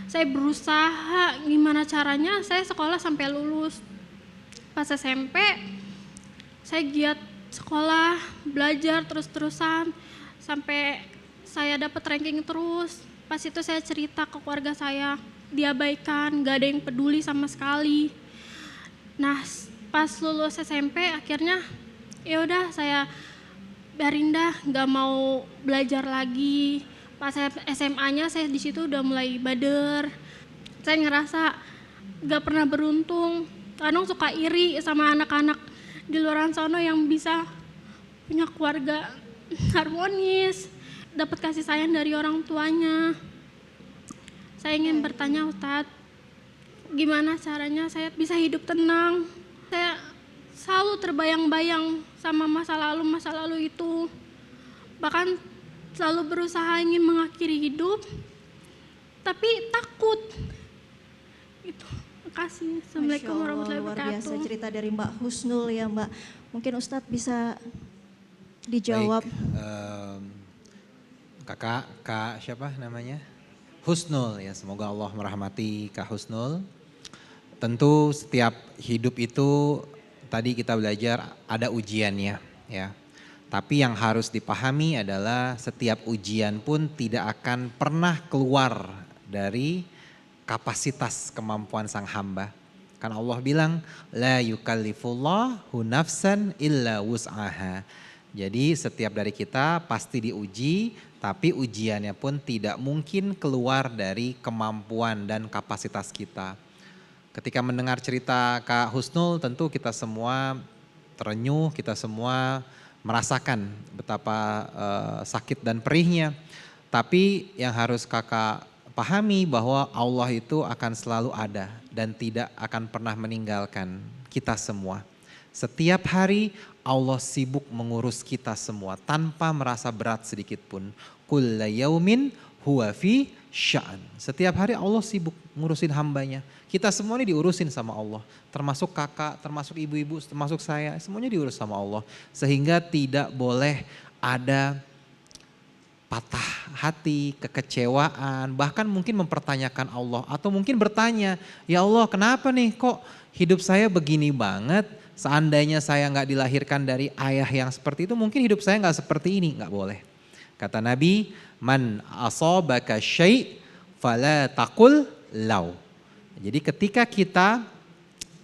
S6: Saya berusaha gimana caranya saya sekolah sampai lulus. Pas SMP saya giat sekolah, belajar terus-terusan sampai saya dapat ranking terus. Pas itu saya cerita ke keluarga saya, diabaikan, gak ada yang peduli sama sekali. Nah, pas lulus SMP akhirnya ya udah saya biarin dah, gak mau belajar lagi. Pas SMA-nya saya di situ udah mulai bader. Saya ngerasa gak pernah beruntung. Kadang suka iri sama anak-anak di luar sana yang bisa punya keluarga harmonis, dapat kasih sayang dari orang tuanya. Saya ingin bertanya, Ustadz, gimana caranya saya bisa hidup tenang? Saya selalu terbayang-bayang sama masa lalu itu. Bahkan selalu berusaha ingin mengakhiri hidup, tapi takut. Itu. Terima kasih. Assalamualaikum warahmatullahi wabarakatuh.
S1: Luar biasa cerita dari Mbak Husnul ya Mbak. Mungkin Ustadz bisa dijawab.
S4: Baik, Kak siapa namanya? Husnul ya, semoga Allah merahmati Kak Husnul. Tentu setiap hidup itu tadi kita belajar ada ujiannya ya. Tapi yang harus dipahami adalah setiap ujian pun tidak akan pernah keluar dari kapasitas kemampuan sang hamba. Kan Allah bilang, la yukallifullahu nafsan illa wus'aha. Jadi setiap dari kita pasti diuji, tapi ujiannya pun tidak mungkin keluar dari kemampuan dan kapasitas kita. Ketika mendengar cerita Kak Husnul, tentu kita semua terenyuh, kita semua merasakan betapa sakit dan perihnya. Tapi yang harus kakak pahami bahwa Allah itu akan selalu ada dan tidak akan pernah meninggalkan kita semua. Setiap hari Allah sibuk mengurus kita semua tanpa merasa berat sedikit pun. Kulla yaumin huwa fi sya'an. Setiap hari Allah sibuk ngurusin hambanya. Kita semua ini diurusin sama Allah. Termasuk kakak, termasuk ibu-ibu, termasuk saya. Semuanya diurus sama Allah. Sehingga tidak boleh ada patah hati, kekecewaan, bahkan mungkin mempertanyakan Allah. Atau mungkin bertanya, ya Allah kenapa nih kok hidup saya begini banget? Seandainya saya nggak dilahirkan dari ayah yang seperti itu, mungkin hidup saya nggak seperti ini. Nggak boleh. Kata Nabi, man asabaka syai' fala taqul law. Jadi ketika kita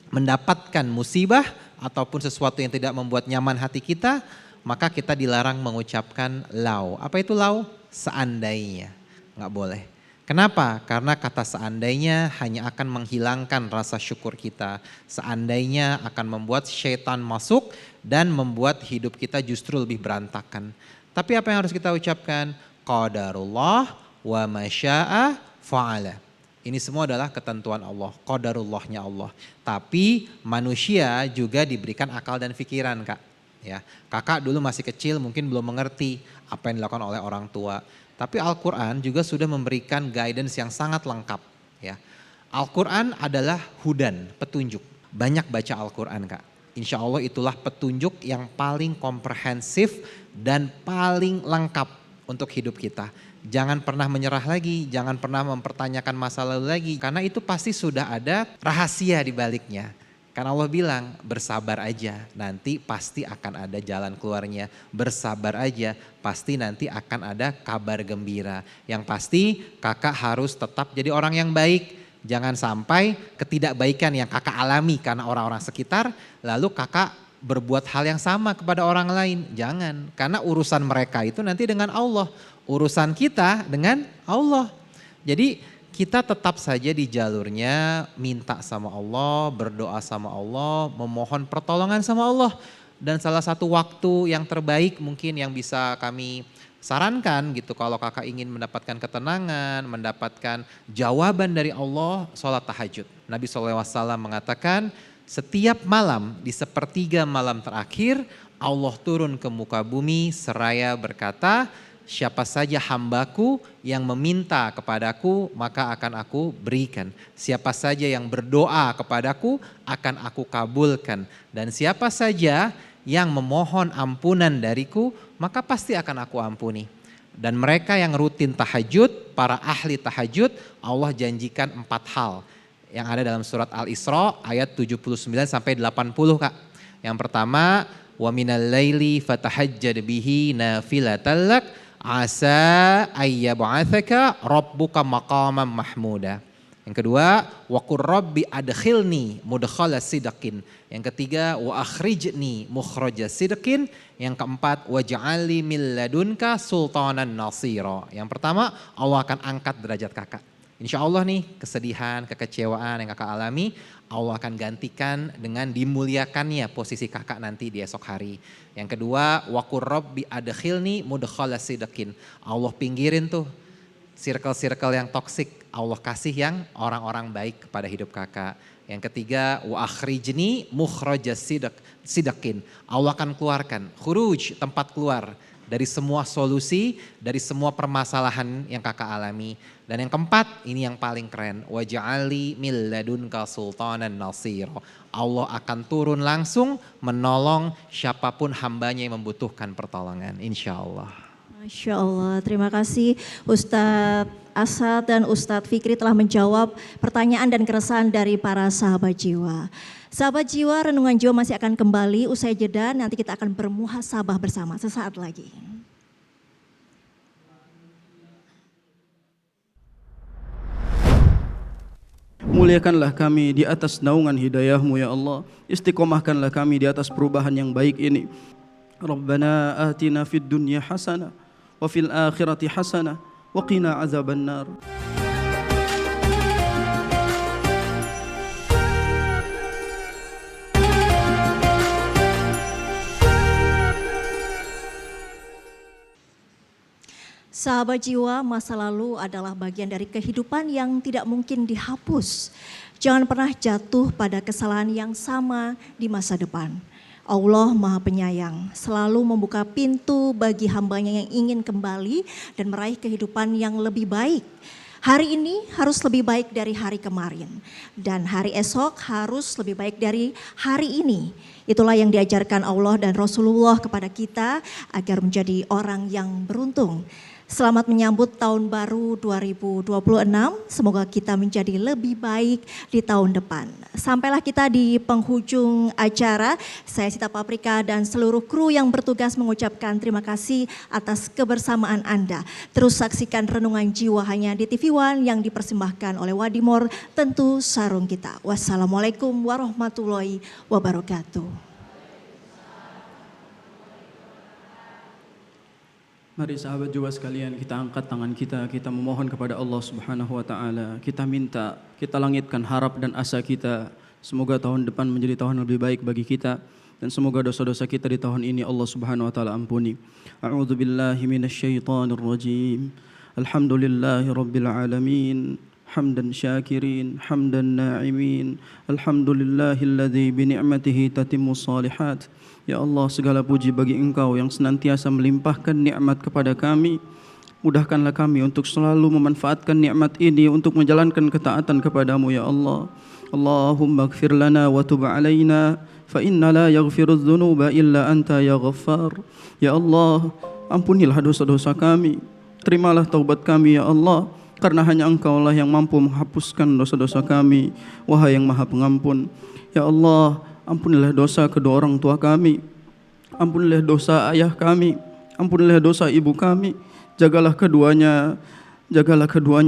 S4: mendapatkan musibah ataupun sesuatu yang tidak membuat nyaman hati kita, maka kita dilarang mengucapkan law. Apa itu law? Seandainya. Nggak boleh. Kenapa? Karena kata seandainya hanya akan menghilangkan rasa syukur kita. Seandainya akan membuat syaitan masuk dan membuat hidup kita justru lebih berantakan. Tapi apa yang harus kita ucapkan? Qadarullah wa masya'a fa'ala. Ini semua adalah ketentuan Allah, qadarullahnya Allah. Tapi manusia juga diberikan akal dan pikiran, Kak. Ya, kakak dulu masih kecil mungkin belum mengerti apa yang dilakukan oleh orang tua. Tapi Al-Quran juga sudah memberikan guidance yang sangat lengkap. Ya, Al-Quran adalah hudan, petunjuk. Banyak baca Al-Quran, Kak. Insya Allah itulah petunjuk yang paling komprehensif dan paling lengkap untuk hidup kita. Jangan pernah menyerah lagi, jangan pernah mempertanyakan masa lalu lagi. Karena itu pasti sudah ada rahasia di baliknya. Karena Allah bilang bersabar aja, nanti pasti akan ada jalan keluarnya. Bersabar aja, pasti nanti akan ada kabar gembira. Yang pasti kakak harus tetap jadi orang yang baik. Jangan sampai ketidakbaikan yang kakak alami karena orang-orang sekitar, lalu kakak berbuat hal yang sama kepada orang lain. Jangan, karena urusan mereka itu nanti dengan Allah. Urusan kita dengan Allah. Jadi kita tetap saja di jalurnya, minta sama Allah, berdoa sama Allah, memohon pertolongan sama Allah. Dan salah satu waktu yang terbaik mungkin yang bisa kami sarankan gitu, kalau kakak ingin mendapatkan ketenangan, mendapatkan jawaban dari Allah, sholat tahajud. Nabi SAW mengatakan setiap malam di sepertiga malam terakhir Allah turun ke muka bumi seraya berkata, siapa saja hambaku yang meminta kepadaku maka akan aku berikan. Siapa saja yang berdoa kepadaku akan aku kabulkan. Dan siapa saja yang memohon ampunan dariku maka pasti akan aku ampuni. Dan mereka yang rutin tahajud, para ahli tahajud, Allah janjikan 4 hal. Yang ada dalam surat Al-Isra ayat 79 sampai 80, Kak. Yang pertama, wa minal laili fatahajjad bihi nafilatan lak asa ayyab'atsaka rabbuka maqaman mahmuda. Yang kedua, wa qur rabbi adkhilni mudkhala sidqin. Yang ketiga, wa akhrijni mukhraja sidqin. Yang keempat, waj'alni min ladunka sultanan nasira. Yang pertama, Allah akan angkat derajat kakak. Insya Allah nih kesedihan, kekecewaan yang kakak alami, Allah akan gantikan dengan dimuliakannya posisi kakak nanti di esok hari. Yang kedua, wa qur rabbi adkhilni mudkhala sidqin. Allah pinggirin tuh circle-circle yang toksik, Allah kasih yang orang-orang baik kepada hidup kakak. Yang ketiga, wa akhrijni mukhraja sidqin. Allah akan keluarkan, khuruj, tempat keluar dari semua solusi, dari semua permasalahan yang kakak alami. Dan yang keempat, ini yang paling keren, waj'alni min ladunka sultanan nasira. Allah akan turun langsung menolong siapapun hambanya yang membutuhkan pertolongan, insya Allah.
S1: Masya Allah, terima kasih Ustadz Asad dan Ustadz Fikri telah menjawab pertanyaan dan keresahan dari para sahabat jiwa. Sahabat jiwa, Renungan Jiwa masih akan kembali usai jeda, nanti kita akan bermuhasabah bersama sesaat lagi.
S2: Muliakanlah kami di atas naungan hidayah-Mu ya Allah. Istiqomahkanlah kami di atas perubahan yang baik ini. Rabbana atina fid dunya hasanah wa fil akhirati hasanah wa qina azabannar.
S1: Sahabat jiwa, masa lalu adalah bagian dari kehidupan yang tidak mungkin dihapus. Jangan pernah jatuh pada kesalahan yang sama di masa depan. Allah Maha Penyayang, selalu membuka pintu bagi hambanya yang ingin kembali dan meraih kehidupan yang lebih baik. Hari ini harus lebih baik dari hari kemarin, dan hari esok harus lebih baik dari hari ini. Itulah yang diajarkan Allah dan Rasulullah kepada kita agar menjadi orang yang beruntung. Selamat menyambut tahun baru 2026, semoga kita menjadi lebih baik di tahun depan. Sampailah kita di penghujung acara, saya Sita Paprika dan seluruh kru yang bertugas mengucapkan terima kasih atas kebersamaan Anda. Terus saksikan Renungan Jiwa hanya di TV One yang dipersembahkan oleh Wadimor, tentu sarung kita. Wassalamualaikum warahmatullahi wabarakatuh.
S2: Mari sahabat jiwa sekalian, kita angkat tangan kita memohon kepada Allah Subhanahu wa taala. Kita minta, kita langitkan harap dan asa kita. Semoga tahun depan menjadi tahun lebih baik bagi kita dan semoga dosa-dosa kita di tahun ini Allah Subhanahu wa taala ampuni. A'udzu billahi minasyaitonir rajim. Alhamdulillahirabbil alamin. Hamdan syakirin, hamdan na'imin. Alhamdulillahilladzi bi ni'matihi tatimmus shalihat. Ya Allah, segala puji bagi Engkau yang senantiasa melimpahkan nikmat kepada kami. Mudahkanlah kami untuk selalu memanfaatkan nikmat ini untuk menjalankan ketaatan kepadamu ya Allah. Allahumma ighfir lana wa tub alaina fa inna la yaghfirudz dzunuba illa anta ya ghaffar. Ya Allah, ampunilah dosa-dosa kami. Terimalah taubat kami ya Allah, karena hanya Engkau lah yang mampu menghapuskan dosa-dosa kami, wahai yang Maha Pengampun. Ya Allah, ampunilah dosa kedua orang tua kami, ampunilah dosa ayah kami, ampunilah dosa ibu kami. Jagalah keduanya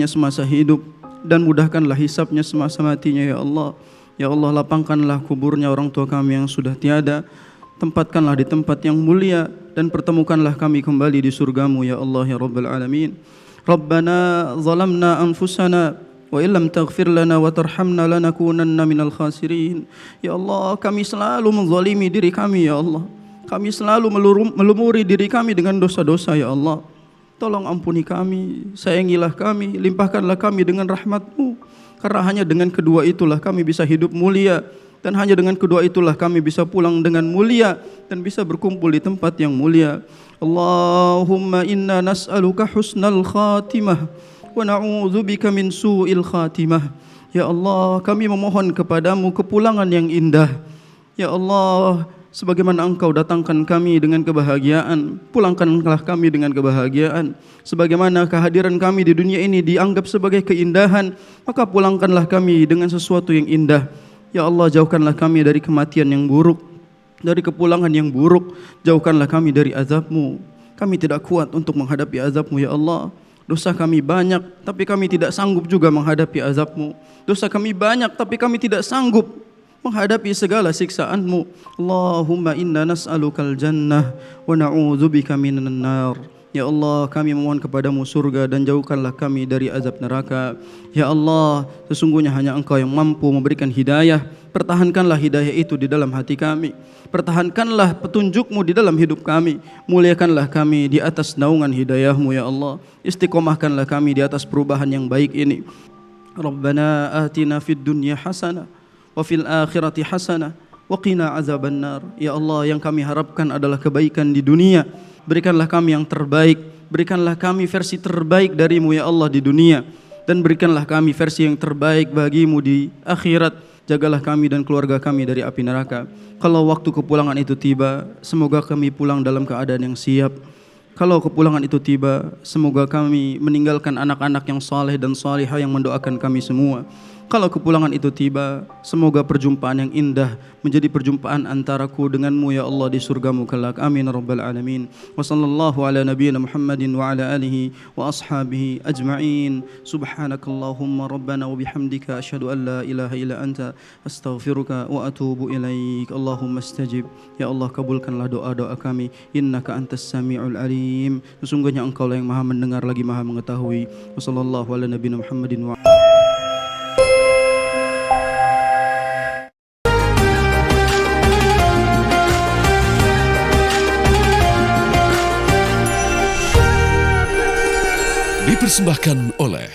S2: semasa hidup dan mudahkanlah hisabnya semasa matinya ya Allah. Ya Allah, lapangkanlah kuburnya orang tua kami yang sudah tiada. Tempatkanlah di tempat yang mulia dan pertemukanlah kami kembali di surgamu ya Allah ya Rabbal Alamin. Rabbana zalamna anfusana wa illam taghfir lana wa tarhamna lanakunanna minal khasirin. Ya Allah, kami selalu menzalimi diri kami ya Allah. Kami selalu melumuri diri kami dengan dosa-dosa ya Allah. Tolong ampuni kami, sayangilah kami, limpahkanlah kami dengan rahmat-Mu. Karena hanya dengan kedua itulah kami bisa hidup mulia, dan hanya dengan kedua itulah kami bisa pulang dengan mulia dan bisa berkumpul di tempat yang mulia. Allahumma inna nas'aluka husnal khatimah wa na'udzubika min su'il khatimah. Ya Allah, kami memohon kepadamu kepulangan yang indah. Ya Allah, sebagaimana Engkau datangkan kami dengan kebahagiaan, pulangkanlah kami dengan kebahagiaan. Sebagaimana kehadiran kami di dunia ini dianggap sebagai keindahan, maka pulangkanlah kami dengan sesuatu yang indah. Ya Allah, jauhkanlah kami dari kematian yang buruk, dari kepulangan yang buruk. Jauhkanlah kami dari azab-Mu. Kami tidak kuat untuk menghadapi azab-Mu ya Allah. Dosa kami banyak, tapi kami tidak sanggup juga menghadapi azab-Mu. Dosa kami banyak, tapi kami tidak sanggup menghadapi segala siksaan-Mu. Allahumma inna nas'alukal jannah wa na'udzubika minan nar. Ya Allah, kami memohon kepadamu surga dan jauhkanlah kami dari azab neraka. Ya Allah, sesungguhnya hanya Engkau yang mampu memberikan hidayah. Pertahankanlah hidayah itu di dalam hati kami. Pertahankanlah petunjuk-Mu di dalam hidup kami. Muliakanlah kami di atas naungan hidayah-Mu ya Allah. Istiqomahkanlah kami di atas perubahan yang baik ini. Rabbana atina fid dunya hasanah wa fil akhirati hasanah wa qina azabannar. Ya Allah, yang kami harapkan adalah kebaikan di dunia. Berikanlah kami yang terbaik, berikanlah kami versi terbaik dari-Mu ya Allah di dunia, dan berikanlah kami versi yang terbaik bagi-Mu di akhirat. Jagalah kami dan keluarga kami dari api neraka. Kalau waktu kepulangan itu tiba, semoga kami pulang dalam keadaan yang siap. Kalau kepulangan itu tiba, semoga kami meninggalkan anak-anak yang saleh dan salihah yang mendoakan kami semua. Kalau kepulangan itu tiba, semoga perjumpaan yang indah menjadi perjumpaan antaraku denganmu ya Allah di surgamu kelak. Amin rabbal alamin. Wa sallallahu ala nabiyyina Muhammadin wa ala alihi wa ashabihi ajma'in. Subhanakallahumma rabbana wa bihamdika asyhadu an la ilaha illa anta astaghfiruka wa atubu ilaik. Allahumma istajib. Ya Allah, kabulkanlah doa-doa kami. Innaka antas sami'ul alim. Sesungguhnya Engkau lah yang Maha mendengar lagi Maha mengetahui. Wa sallallahu ala nabiyyina Muhammadin wa
S8: dipersembahkan oleh